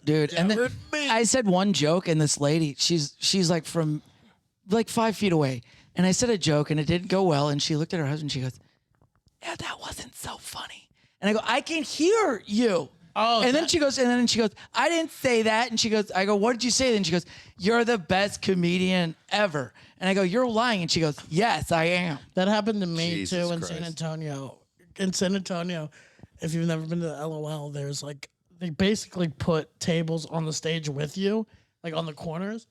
dude. And then I said one joke, and this lady, she's like from like 5 feet away, and I said a joke, and it didn't go well, and she looked at her husband, she goes, "Yeah, that wasn't so funny." And I go, "I can hear you." Oh, and then she goes, "I didn't say that." And she goes, I go, "What did you say?" Then she goes, "You're the best comedian ever." And I go, "You're lying." And she goes, "Yes, I am." That happened to me Jesus too in Christ. San Antonio. In San Antonio, if you've never been to the LOL, there's like they basically put tables on the stage with you, like on the corners.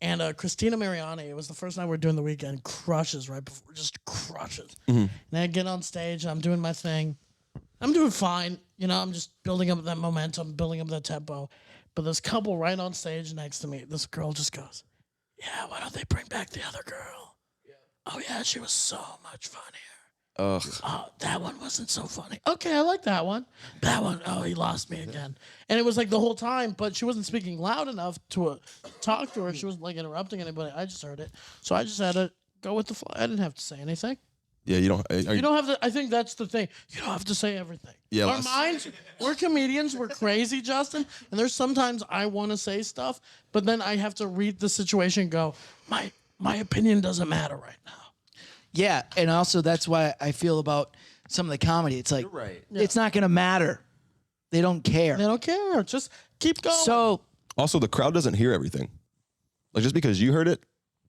And Christina Mariani, it was the first night we were doing the weekend, crushes right before, just crushes. And I get on stage, and I'm doing my thing. I'm doing fine, you know. I'm just building up that momentum, building up that tempo. But this couple right on stage next to me, this girl just goes, "Yeah, why don't they bring back the other girl? Oh yeah, she was so much funnier. Ugh. Oh, that one wasn't so funny. Okay, I like that one. That one, oh, he lost me again." And it was like the whole time, but she wasn't speaking loud enough to talk to her. She wasn't like interrupting anybody. I just heard it. So I just had to go with the flow. I didn't have to say anything. Yeah, you don't. You don't have to, I think that's the thing. You don't have to say everything. Yeah, Our minds, we're comedians, we're crazy, Justin. And there's sometimes I want to say stuff, but then I have to read the situation and go, my opinion doesn't matter right now. Yeah, and also that's why I feel about some of the comedy. It's like, right. it's not going to matter. They don't care. They don't care. Just keep going. So, Also, the crowd doesn't hear everything. Like just because you heard it.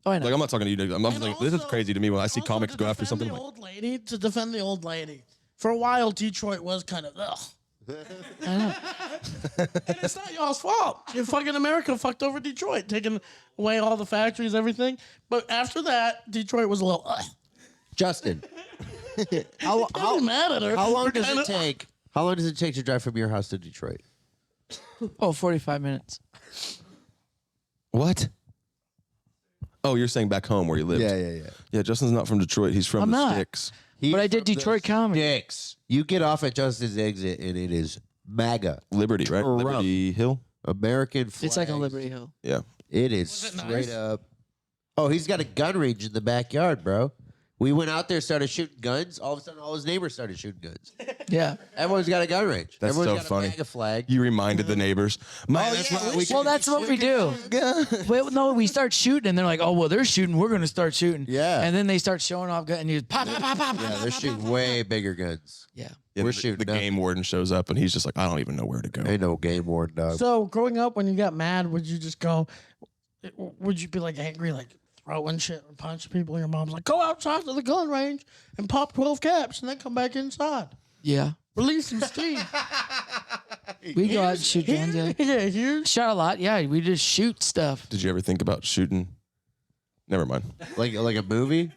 I know. Like I'm not talking to you. I'm like, this is also- crazy to me when I see Also, comics to go after defend something. the I'm like, old lady, to defend the old lady. For a while, Detroit was kind of, ugh. And it's not y'all's fault. You fucking America fucked over Detroit, taking away all the factories, everything. But after that, Detroit was a little, ugh. Justin, I'm mad at her. how long We're does kinda- it take? How long does it take to drive from your house to Detroit? 45 minutes. what? Oh, you're saying back home where you lived? yeah. Yeah, Justin's not from Detroit. He's from I'm the not. sticks. He's But I did from the Detroit comedy. Sticks. You get off at Justin's exit, and it is MAGA. Liberty, right? Trump. Liberty Hill. American flag. It's like a Liberty Hill. Yeah. It is Was it straight nice? up. Oh, he's got a gun range in the backyard, bro. We went out there, started shooting guns. All of a sudden, all his neighbors started shooting guns. Yeah. Everyone's got a gun range. That's Everyone's so got funny. a MAGA flag. You reminded the neighbors. Man, that's why we Well, that's what we do. Well, no, we start shooting, and they're like, "Oh, well, they're shooting. We're going to start shooting." Yeah. And then they start showing off, and you pop, pop, pop, pop. Yeah, pop, they're pop, shooting pop, way bigger guns. Yeah. Yeah, We're the shooting The up. game warden shows up and he's just like, I don't even know where to go. Ain't no game warden, dog. So growing up, when you got mad, would you just go, would you be like angry, like throwing shit or punching people? Your mom's like, go outside to the gun range and pop 12 caps and then come back inside. Yeah. Release some steam. We go out and shoot guns. Yeah. Yeah, here. Shot a lot. Yeah, we just shoot stuff. Did you ever think about shooting? Never mind. Like a movie?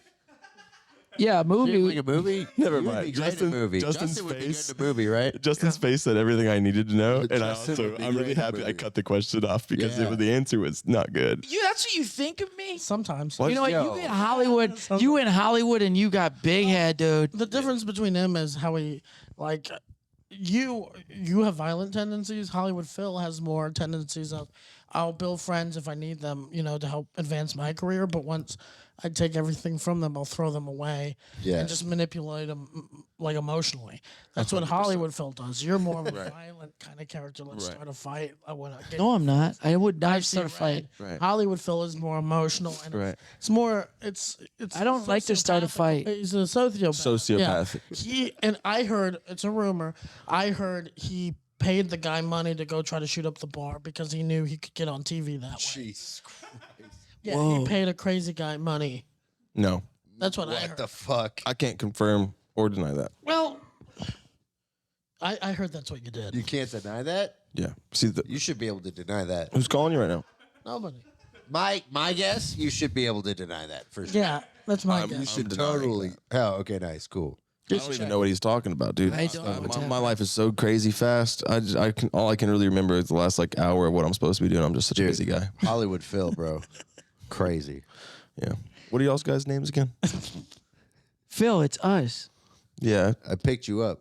Yeah, a movie. Like a movie? Never You would mind. be great in a movie. Justin's Justin would be good face. in a movie, right? Justin's face said everything I needed to know, and I Justin also would be I'm really great in a happy I movie. cut the question off because Yeah. the answer was not good. That's what you think of me? Sometimes. What? You know what? Yo. You in Hollywood. You in Hollywood, and you got big head, dude. The difference between him is how he, like, you have violent tendencies. Hollywood Phil has more tendencies of, I'll build friends if I need them, you know, to help advance my career. But once I take everything from them, I'll throw them away Yeah. and just manipulate them, like, emotionally. That's what Hollywood Phil does. You're more of a violent kind of character. Let's start a fight. I want to get No, I'm not. I would not I've start a seen fight. Right. Hollywood Phil is more emotional and Right. it's more it's I don't like to start a fight. He's a sociopath. Sociopath. And I heard, it's a rumor, I heard he paid the guy money to go try to shoot up the bar because he knew he could get on TV that way. Jesus Christ. Yeah, he paid a crazy guy money. No. That's what I What heard. the fuck? I can't confirm or deny that. Well, I heard that's what you did. You can't deny that? Yeah. See, You should be able to deny that. who's calling you right now? Nobody. My guess, you should be able to deny that for sure. Yeah, that's my You guess. should Totally. Oh, okay, nice, cool. I don't even know what he's talking about, dude. I don't know what's my life is so crazy fast. All I can really remember is the last like hour of what I'm supposed to be doing. I'm just such a busy guy. Hollywood Phil, bro. Crazy. Yeah. What are y'all's guys' names again? Phil, it's us. Yeah. I picked you up.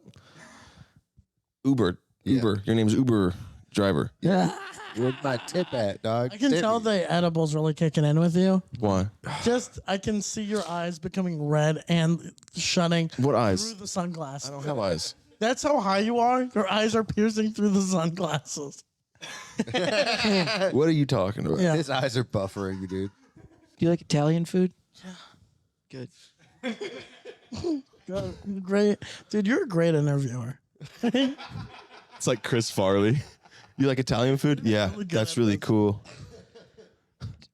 Uber. Yeah. Uber. Your name's Uber driver. Yeah. Where's my tip at, dog? I can tell the edible's really kicking in with you. Why? Just, I can see your eyes becoming red and shutting What eyes? through the sunglasses. I don't have eyes. That's how high you are. Your eyes are piercing through the sunglasses. What are you talking about? Yeah. His eyes are buffering you, dude. Do you like Italian food? Good. Great. Dude, you're a great interviewer. It's like Chris Farley. You like Italian food? Yeah, Really good that's at really this. cool.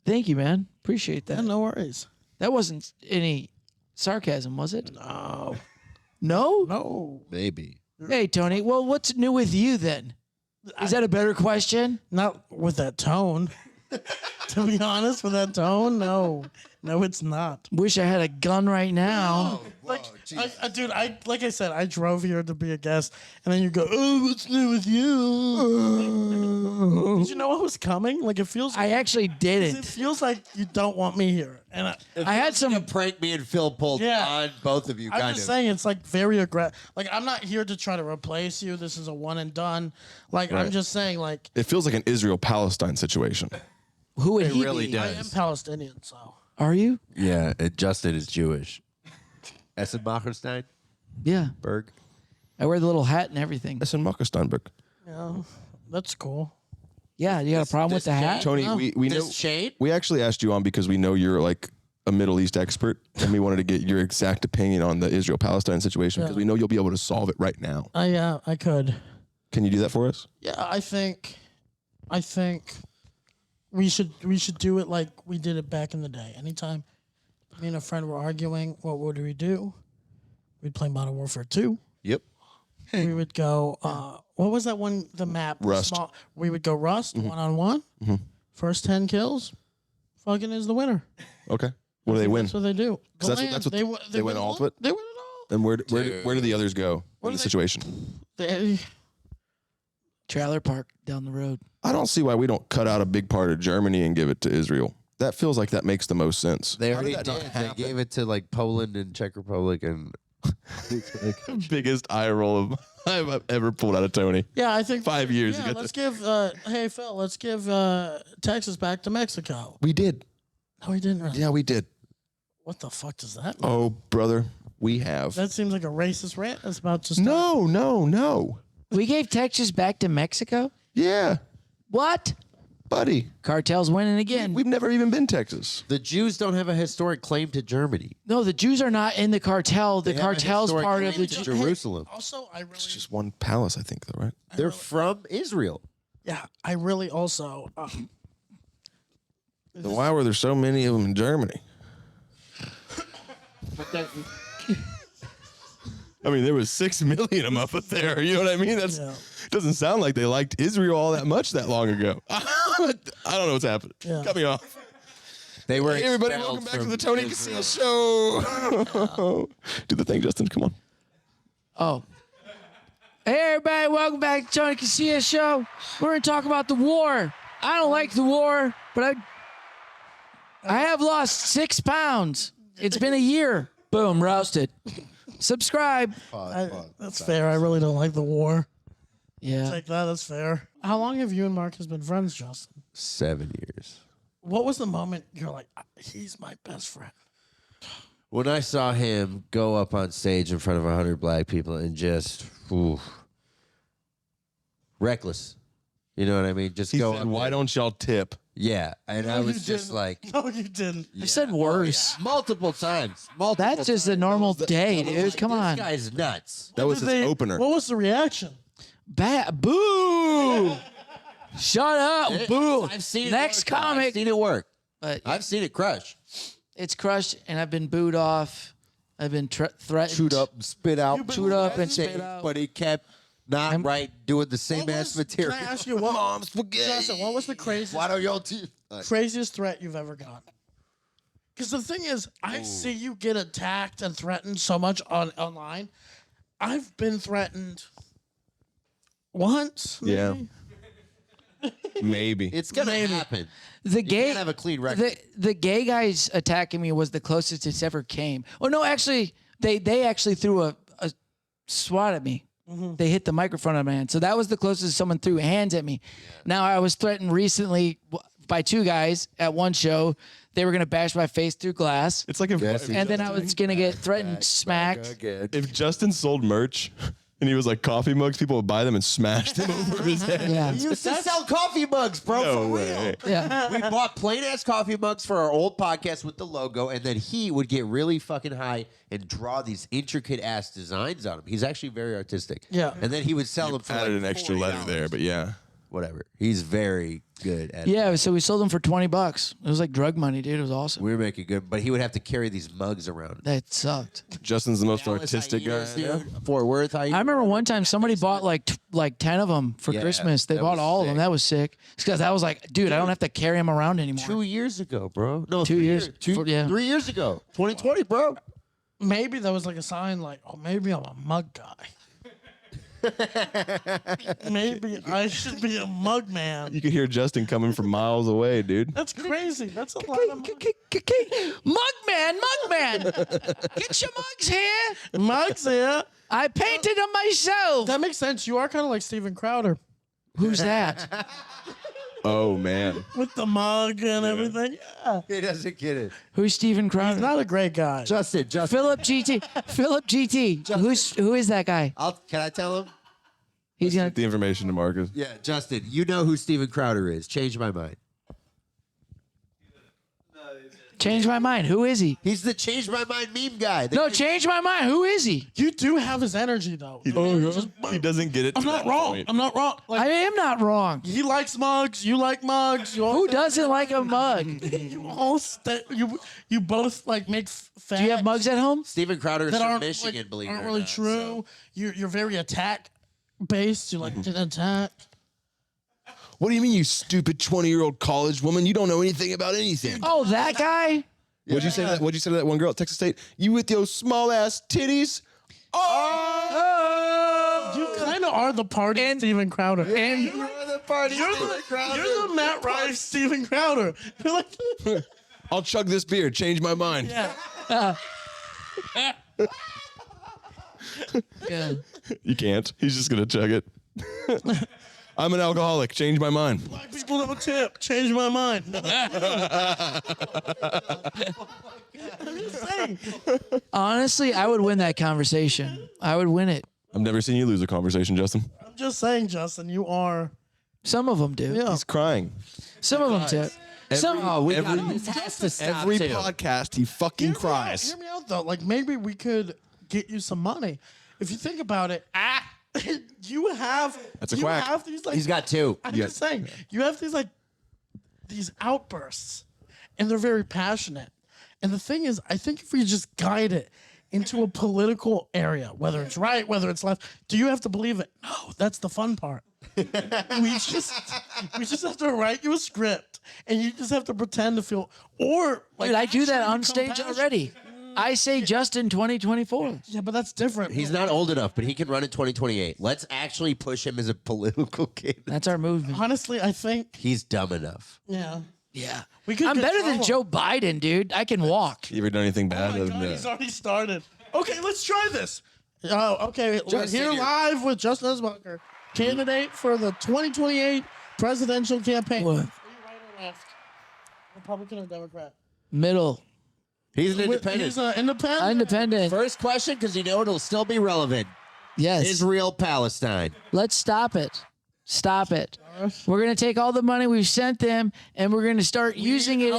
Thank you, man. Appreciate that. Yeah, no worries. That wasn't any sarcasm, was it? No. No? No. Maybe. Hey, Tony. Well, what's new with you then? Is that a better question? Not with that tone. To be honest, with that tone, no. No, it's not. Wish I had a gun right now. Like, dude, like I said, I drove here to be a guest, and then you go, "Oh, what's new with you?" Did you know what was coming? Like, it feels. I actually It didn't. feels like you don't want me here, and I had some. A prank me and Phil pulled Yeah. on both of you, I'm kind just of. saying it's like very aggressive. Like, I'm not here to try to replace you. This is a one and done. Like, I'm Right. just saying, like, It feels like an Israel-Palestine situation. Who would It he really be? does. I am Palestinian, so. Are you? Yeah, and Justin is Jewish. Essen Macherstein? Yeah. Berg? I wear the little hat and everything. That's in Markus Steinberg. Yeah, that's cool. Yeah. You got a problem with the hat? Tony, we know This shade? we actually asked you on because we know you're like a Middle East expert, and we wanted to get your exact opinion on the Israel-Palestine situation because we know you'll be able to solve it right now. I could. Can you do that for us? Yeah, I think we should do it like we did it back in the day. Anytime me and a friend were arguing, what would we do? We'd play Modern Warfare 2. Yep. We would go. What was that one? The map. Rust. We would go Rust 1-on-1. First 10 kills, fucking is the winner. Okay. What do they win? That's what they do. 'Cause that's what they win all of it? They win it all. And where do the others go in the situation? They, Trailer park down the road. I don't see why we don't cut out a big part of Germany and give it to Israel. That feels like that makes the most sense. They How already did did. that not They happen? gave it to like Poland and Czech Republic and Biggest eye roll I've ever pulled out of Tony. yeah, I think 5 years Yeah, to get let's this. give. Hey Phil, let's give Texas back to Mexico. We did. No, we didn't. Really. Yeah, we did. What the fuck does that mean? Oh, brother, we have. That seems like a racist rant. That's about just No. We gave Texas back to Mexico? Yeah, What? buddy. Cartel's winning again. We've never even been Texas. the Jews don't have a historic claim to Germany. No, the Jews are not in the cartel. The They have a cartel's historic part of claim the to Jew. Jerusalem. Also, I really, It's just one palace, I think, though, right? They're from Israel. yeah, I really also. Then why were there so many of them in Germany? I mean, there was 6 million of them up there. You know what I mean? That's doesn't sound like they liked Israel all that much that long ago. I don't know what's happening. Yeah. Cut me off. They were Hey, everybody, expelled welcome back to from the Tony Israel. Casillas show. Do the thing, Justin. Come on. Oh. Hey, everybody, welcome back to Tony Casillas show. We're going to talk about the war. I don't like the war, but I have lost 6 pounds. It's been a year. Boom, roasted. Subscribe. That's fair. I really don't like the war. Yeah. Take that. That's fair. How long have you and Markus been friends, Justin? 7 years. What was the moment you're like, he's my best friend? When I saw him go up on stage in front of 100 black people and just, reckless. You know what I mean? Just He go said, up why there. don't y'all tip? Yeah. And I No, was you just didn't. like, No, you didn't. I said worse. multiple times. That's just a normal day, dude. Come on. This guy's nuts. That was his opener. What was the reaction? Boo! Shut up. Boo. I've seen it Next work. comic. I've seen it work. But I've seen it crush. It's crushed, and I've been booed off. I've been threatened. Chewed up and spit out. Chewed up and spit out. But he kept not doing the same ass material. Can I ask you what? Mom, spaghetti. Justin, what was the craziest? Why don't y'all teeth? Craziest threat you've ever gotten? Because the thing is, I see you get attacked and threatened so much online. I've been threatened once. Yeah. Maybe. It's gonna happen. The gay can't have a clean record. The gay guys attacking me was the closest it's ever came. Oh no, actually, they actually threw a swat at me. They hit the microphone on my hand, so that was the closest someone threw hands at me. Now I was threatened recently by two guys at one show. They were gonna bash my face through glass. It's like if and then I was gonna get threatened, smacked. if Justin sold merch and he was like coffee mugs, people would buy them and smash them over his head. Yeah. We used to sell coffee mugs, bro. No for way. real. Yeah. We bought plain ass coffee mugs for our old podcast with the logo, and then he would get really fucking high and draw these intricate ass designs on them. He's actually very artistic. Yeah. And then he would sell them for Added like an extra $40. letter there, but yeah. Whatever. He's very good at it. Yeah, so we sold them for $20. It was like drug money, dude. It was awesome. We were making good, but he would have to carry these mugs around. That sucked. Justin's the most Dallas artistic guy. hyenas, dude. Fort Worth hyenas. I remember one time somebody bought like 10 of them for Yeah, Christmas. They that bought was all of them. sick. That was sick. Because I was like, dude, I don't have to carry them around anymore. 2 years ago, bro. No, 2 years. Yeah. 3 years ago. 2020, bro. Maybe there was like a sign like, oh, maybe I'm a mug guy. Maybe I should be a mug man. You could hear Justin coming from miles away, dude. That's crazy. That's a lot of Mugman, get your mugs here. mugs here. I painted them myself. That makes sense. You are kind of like Steven Crowder Who's that? Oh man. with the mug and everything. Yeah. He doesn't get it. Who's Steven Crowder? Not a great guy. Justin. Phillip GT. Phillip GT. Who is that guy? Can I tell him? He's gonna. The information to Markus. Yeah, Justin, you know who Steven Crowder is. Change my mind. Change my mind. Who is he? He's the change my mind meme guy. No, change my mind. Who is he? You do have his energy though. He doesn't get it. I'm to not that wrong. point. I'm not wrong. Like, I am not wrong. he likes mugs. You like mugs. You all Who doesn't like a mug? You all you both like make facts Do you have mugs at home? Steven Crowder is that from aren't Michigan, like, believe it aren't or really not, true. You're very attack based. You like to attack. What do you mean, you stupid 20-year-old college woman? You don't know anything about anything. Oh, that guy? What'd you say to that? What'd you say to that one girl at Texas State? You with your small ass titties? Oh! You kind of are the party Steven Crowder. And You're the party. You're the Matt Rife Steven Crowder. You're like, I'll chug this beer. Change my mind. yeah. yeah. You can't. He's just gonna chug it. I'm an alcoholic. Change my mind. Black people don't tip. Change my mind. I'm just saying. Honestly, I would win that conversation. I would win it. I've never seen you lose a conversation, Justin. I'm just saying, Justin. You are. Some of them do. Yeah. He's crying. Some of them do. This has to stop Every too. podcast, he fucking cries. Hear me out though. Like maybe we could get you some money. If you think about it, you have. That's a you quack. Have these, like, He's got two. I'm just saying, you have these these outbursts, and they're very passionate. And the thing is, I think if we just guide it into a political area, whether it's right, whether it's left, do you have to believe it? No, that's the fun part. we just have to write you a script, and you just have to pretend to feel. Or like, Dude, I do that actually on become stage passionate. already. I say Justin 2024. Yeah, but that's different. He's not old enough, but he can run in 2028. Let's actually push him as a political candidate. That's our movement. Honestly, I think. He's dumb enough. Yeah. Yeah. We could I'm get better than trouble. Joe Biden, dude. I can walk. You ever done anything Oh bad? my other God, than he's that? already started. Okay, let's try this. Oh, okay. We're Justin, here you're- live with Justin Esbucker, candidate for the 2028 presidential campaign. What? Are you right or left? Republican or Democrat? Middle. He's an independent. He's an independent. Independent. First question, because you know it'll still be relevant. Yes. Israel, Palestine. Let's stop it. Stop it. We're going to take all the money we've sent them and we're going to start using it.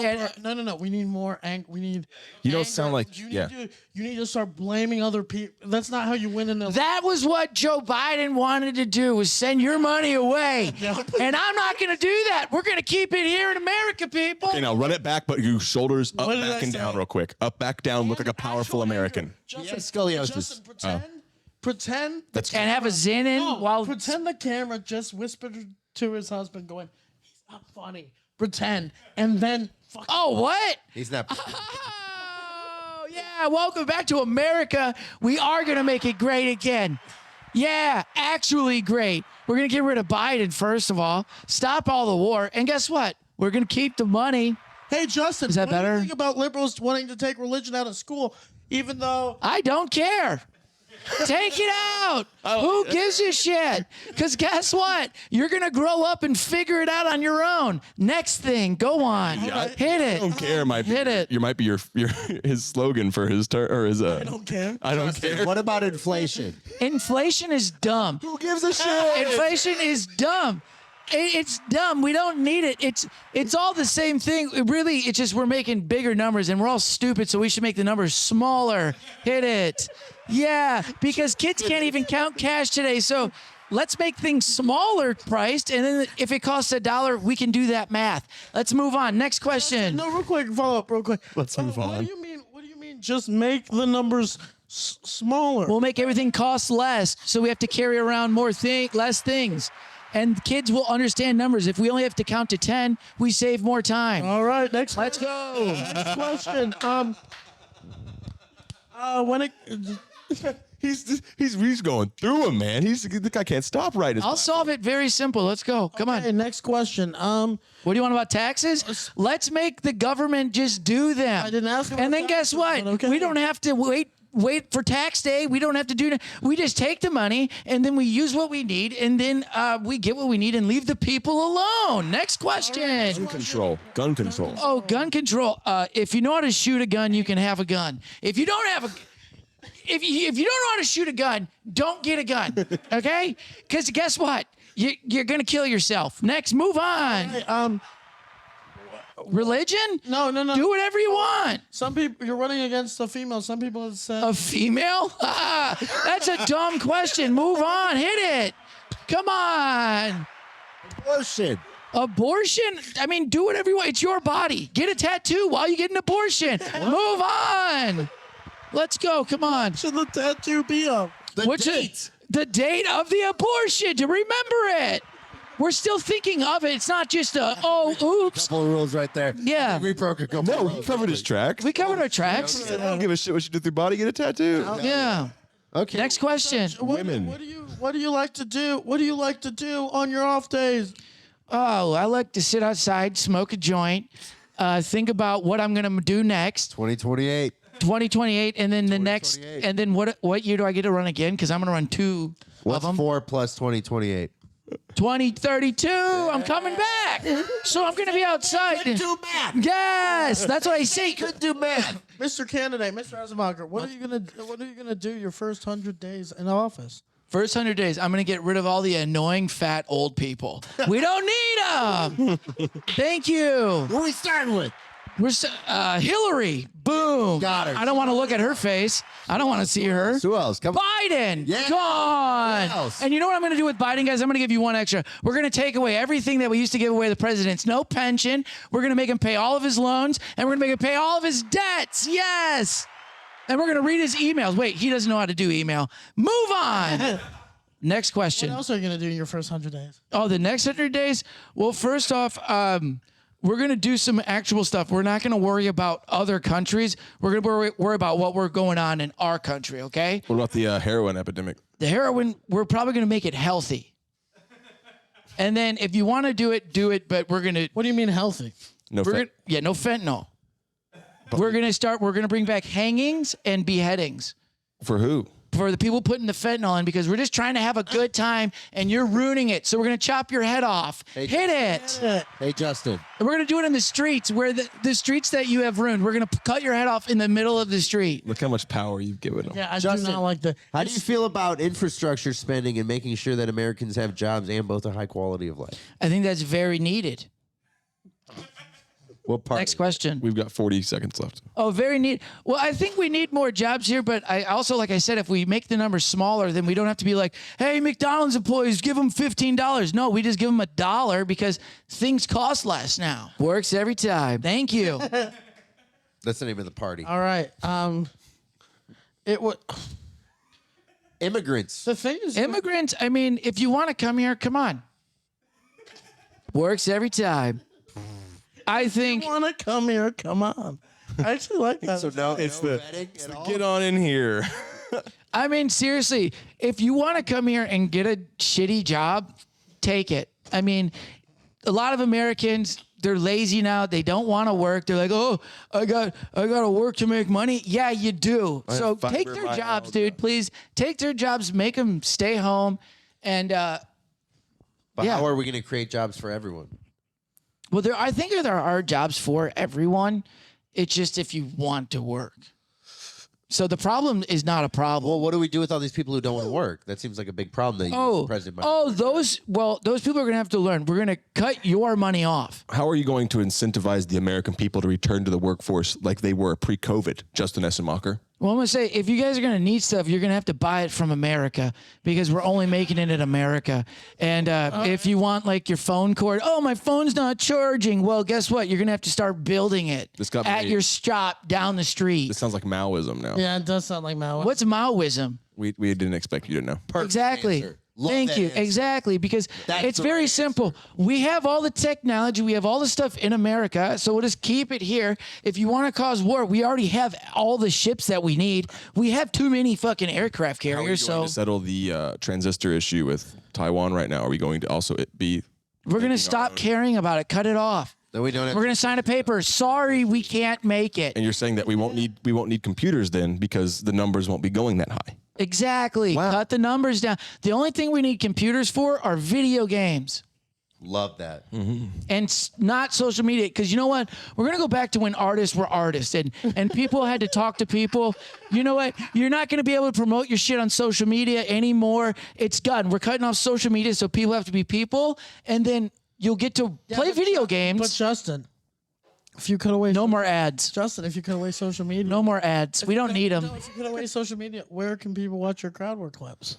No. We need more. We need. You don't anger. sound like. You Yeah. need to start blaming other people. That's not how you win in the. That was what Joe Biden wanted to do, was send your money away. And I'm not going to do that. We're going to keep it here in America, people. Okay, now run it back, but you shoulders up, What did back, I and say? down real quick. Up, back, down. Look like a powerful American. Justin, scoliosis. Justin, pretend. That's And have a Xenon while. Pretend the camera just whispered to his husband, going, "He's not funny." Pretend, and then. Oh, what? He's not. Oh, yeah. Welcome back to America. We are going to make it great again. Yeah, actually great. We're going to get rid of Biden, first of all. Stop all the war. And guess what? We're going to keep the money. Hey, Justin, Is that what do better? you think about liberals wanting to take religion out of school, even though... I don't care. Take it out. Who gives a shit? Because guess what? You're going to grow up and figure it out on your own. Next thing. Go on. Hit it. I don't care. Might be, Hit it. You might be your his slogan for his turn or his. I don't care. I don't care. What about inflation? Inflation is dumb. Who gives a shit? Inflation is dumb. It's dumb. We don't need it. It's all the same thing. It's just we're making bigger numbers and we're all stupid, so we should make the numbers smaller. Hit it. Yeah, because kids can't even count cash today. So let's make things smaller priced, and then if it costs $1, we can do that math. Let's move on. Next question. No, real quick, follow up, real quick. Let's move on. What do you mean? Just make the numbers smaller? We'll make everything cost less, so we have to carry around less things. And kids will understand numbers. If we only have to count to 10, we save more time. All right, let's go. Next question. When it He's going through him, man. The guy can't stop right. I'll solve it very simple. Let's go. Come on. Next question. What do you want about taxes? Let's make the government just do them. I didn't ask. And then guess what? Okay. We don't have to wait for tax day. We don't have to do that. We just take the money and then we use what we need and then we get what we need and leave the people alone. Next question. Gun control. Gun control. Oh, gun control. If you know how to shoot a gun, you can have a gun. If you don't have a if you don't know how to shoot a gun, don't get a gun. Okay? Because guess what? You're gonna kill yourself. Next, move on. Hey, religion? No. Do whatever you want. Some people, you're running against a female. Some people have said a female. That's a dumb question. Move on. Hit it. Come on. Abortion? I mean, do whatever you want. It's your body. Get a tattoo while you get an abortion. Move on. Let's go. Come on. Should the tattoo be up? The date of the abortion to remember it. We're still thinking of it. It's not just oops. Couple of rules right there. Yeah. We broke a couple. No, he covered his tracks. We covered our tracks. I don't give a shit what you do with your body. Get a tattoo. Yeah. Okay. Next question. Women. What do you like to do? What do you like to do on your off days? Oh, I like to sit outside, smoke a joint, think about what I'm gonna do next. 2028. 2028, and then the next, and then what year do I get to run again? Because I'm gonna run two What's of them. 4 plus 2028? 2032. I'm coming back, so I'm gonna be outside. Do math. Yes, that's what I say. Could do math. Mr. Candidate, Mr. Eisenbacher, what are you gonna do your first 100 days in office? First 100 days, I'm gonna get rid of all the annoying fat old people. We don't need them. Thank you. Who are we starting with? We're Hillary. Boom. Got her. I don't want to look at her face. I don't want to see her. Who else? Come on. Biden. Yeah. Gone. Who else? And you know what I'm going to do with Biden, guys? I'm going to give you one extra. We're going to take away everything that we used to give away to the presidents. No pension. We're going to make him pay all of his loans, and we're going to make him pay all of his debts. Yes. And we're going to read his emails. Wait, he doesn't know how to do email. Move on. Next question. What else are you gonna do in your first 100 days? Oh, the next 100 days? Well, first off, we're going to do some actual stuff. We're not going to worry about other countries. We're going to worry about what we're going on in our country, okay? What about the heroin epidemic? The heroin, we're probably going to make it healthy. And then if you want to do it, but we're going to... What do you mean healthy? No no fentanyl. We're going to bring back hangings and beheadings. For who? for the people putting the fentanyl in because we're just trying to have a good time and you're ruining it. So we're going to chop your head off. Hit it. Hey, Justin. And we're going to do it in the streets where the streets that you have ruined. We're going to cut your head off in the middle of the street. Look how much power you've given them. Yeah, I Justin, do not like that. How do you feel about infrastructure spending and making sure that Americans have jobs and both a high quality of life? I think that's very needed. What part? Next question. We've got 40 seconds left. Oh, very neat. Well, I think we need more jobs here, but I also, like I said, if we make the numbers smaller, then we don't have to be like, hey, McDonald's employees, give them $15. No, we just give them $1 because things cost less now. Works every time. Thank you. That's the name of the party. All right. It would. Immigrants. The thing is, Immigrants, I mean, if you want to come here, come on. Works every time. I think. want to come here? Come on. I actually like that. So no, It's no the vetting at all? get on in here. I mean, seriously, if you want to come here and get a shitty job, take it. I mean, a lot of Americans, they're lazy now. They don't want to work. They're like, oh, I got to work to make money. Yeah, you do. So have take fiber their in my jobs, house. dude. Please take their jobs. Make them stay home. And But yeah. how are we going to create jobs for everyone? well, I think there are jobs for everyone. It's just if you want to work. So the problem is not a problem. Well, what do we do with all these people who don't want to work? That seems like a big problem that you, President Biden. those people are going to have to learn. We're going to cut your money off. How are you going to incentivize the American people to return to the workforce like they were pre-COVID, Justin Essenmacher? Well, I'm going to say, if you guys are going to need stuff, you're going to have to buy it from America because we're only making it in America. And if you want like your phone cord, oh, my phone's not charging. Well, guess what? You're going to have to start building it at your shop down the street. This sounds like Maoism now. Yeah, it does sound like Maoist. What's Maoism? We didn't expect you to know. Exactly. answer. Love Thank that you. answer. Exactly. Because That's it's the very right simple. We have all the technology. We have all the stuff in America. So we'll just keep it here. If you want to cause war, we already have all the ships that we need. We have too many fucking aircraft How are you carriers. going So to settle the transistor issue with Taiwan right now? Are we going to also be... we're going to stop caring about it. Cut it off. No, we don't have We're going to sign a paper. Sorry, we can't make it. And you're saying that we won't need computers then because the numbers won't be going that high. Exactly. Cut the numbers down. The only thing we need computers for are video games. Love that. And not social media, because you know what? We're gonna go back to when artists were artists, and people had to talk to people. You know what? You're not gonna be able to promote your shit on social media anymore. It's done. We're cutting off social media, so people have to be people, and then you'll get to play video games. But Justin, if you cut away No more ads. Justin, if you cut away social media, No more ads. We don't need them. If you cut away social media, where can people watch your crowd work clips?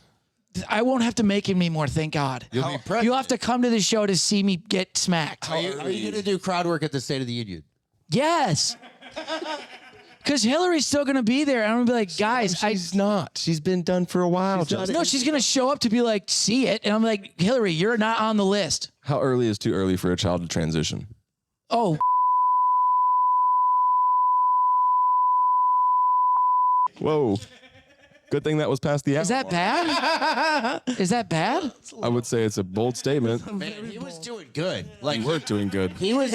I won't have to make it anymore. Thank God. You'll be president. You'll have to come to the show to see me get smacked. Are you going to do crowd work at the State of the Union? Yes. Because Hillary's still going to be there. I'm going to be like, guys, She's not. She's been done for a while. Justin. No, she's going to show up to be like, see it. And I'm like, Hillary, you're not on the list. How early is too early for a child to transition? Oh, Whoa. Good thing that was past the hour. is that bad? Is that bad? I would say it's a bold statement. Man, he was doing good. Like, We're doing good. he was.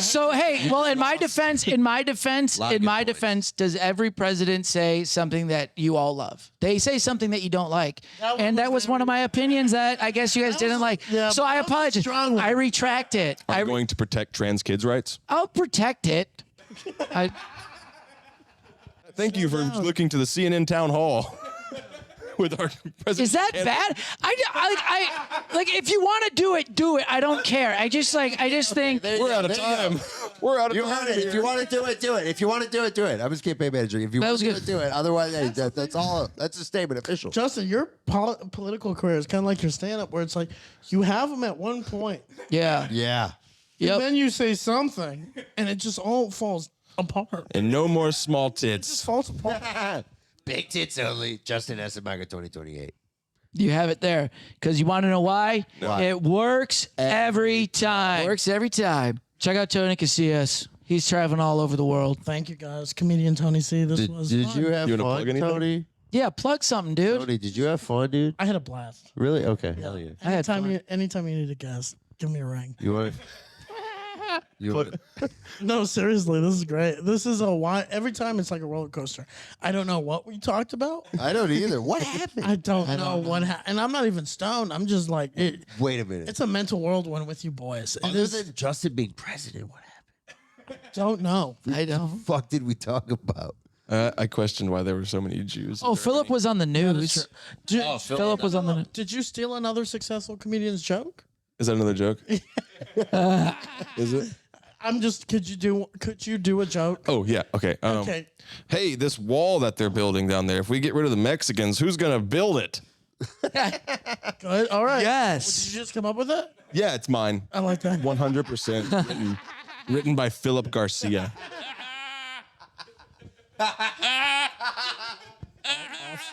So, hey, well, in my defense, Lot of good points. does every president say something that you all love? They say something that you don't like. And that was one of my opinions that I guess you guys didn't like. yeah, So but I that was a apologize. strong one. I retract it. Are you going to protect trans kids' rights? I'll protect it. Thank you for looking to the CNN town hall with our president. Is that bad? I like if you want to do it. I don't care. I just think We're out of time. We're out of You time. heard it. If you want to do it, do it. If you want to do it, do it. I'm his campaign manager. If you That want was to do good. it, do it. Otherwise, hey, that's all. That's a statement official. Justin, your political career is kind of like your stand-up, where it's like you have them at one point, yeah. Yeah. Yep. then you say something, and it just all falls apart. And no more small It just tits. falls apart. Big tits only. Justin Essenmacher 2028. You have it there. Because you want to know why? Why? It works every time. Works every time. Check out Tony Casillas. He's traveling all over the world. Thank you, guys. Comedian Tony C. This was Did fun. you have You wanna fun, plug anything? Tony? Yeah, plug something, dude. Tony, did you have fun, dude? I had a blast. Really? Okay. Hell yeah. I had fun. Anytime you need a guest, give me a ring. You want? No, seriously, this is great. This is every time it's like a roller coaster. I don't know what we talked about. I don't either. What happened? I don't know what happened. And I'm not even stoned. I'm just like, wait a minute. It's a mental whirlwind with you boys. Other than Justin being president, what happened? Don't know. I don't. What the fuck did we talk about? I questioned why there were so many Jews. Oh, Phillip was on the news. Phillip was on the news. Did you steal another successful comedian's joke? Is that another joke? Is it? I'm just. Could you do a joke? Oh yeah. Okay. Okay. Hey, this wall that they're building down there. If we get rid of the Mexicans, who's gonna build it? Good. All right. Yes. Did you just come up with it? Yeah, it's mine. I like that. 100% written by Phillip Garcia.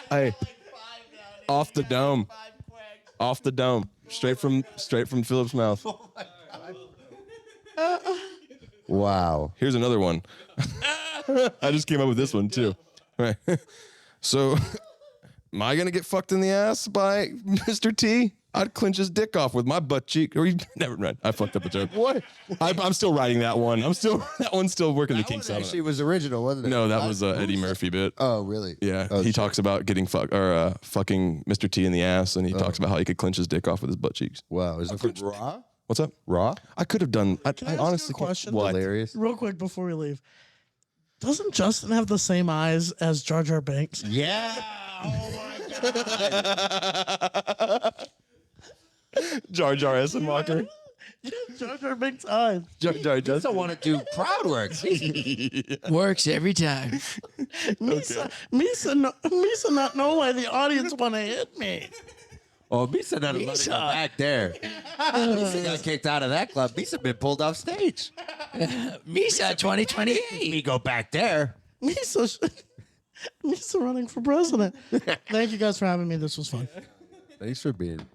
Hey, off the dome. Off the dome. Straight from Phillip's mouth. Wow. Here's another one. I just came up with this one too. Right. So, am I gonna get fucked in the ass by Mr. T? I'd clench his dick off with my butt cheek. Or never mind. I fucked up the joke. What? I'm still writing that one. That one's still working the kinks out. Actually, was original, wasn't it? No, that was Eddie Murphy bit. Oh, really? Yeah, Oh, he talks about getting fucking Mr. T in the ass, and he talks about how he could clench his dick off with his butt cheeks. Wow. Is it raw? What's up? Raw? I could have done. I I ask honestly you a question? What? Hilarious. Real quick before we leave. Doesn't Justin have the same eyes as Jar Jar Binks? Yeah. Oh my god. Jar Jar Essenmacher. Yeah, Jar Jar Binks' eyes. Jar Jar I don't want to do crowd work. Works every time. Misa not know why the audience want to hit me. Oh, Misa not allowed to go back there. Misa got kicked out of that club. Misa been pulled off stage. Misa 2028. Me go back there. Misa running for president. Thank you guys for having me. This was fun. Thanks for being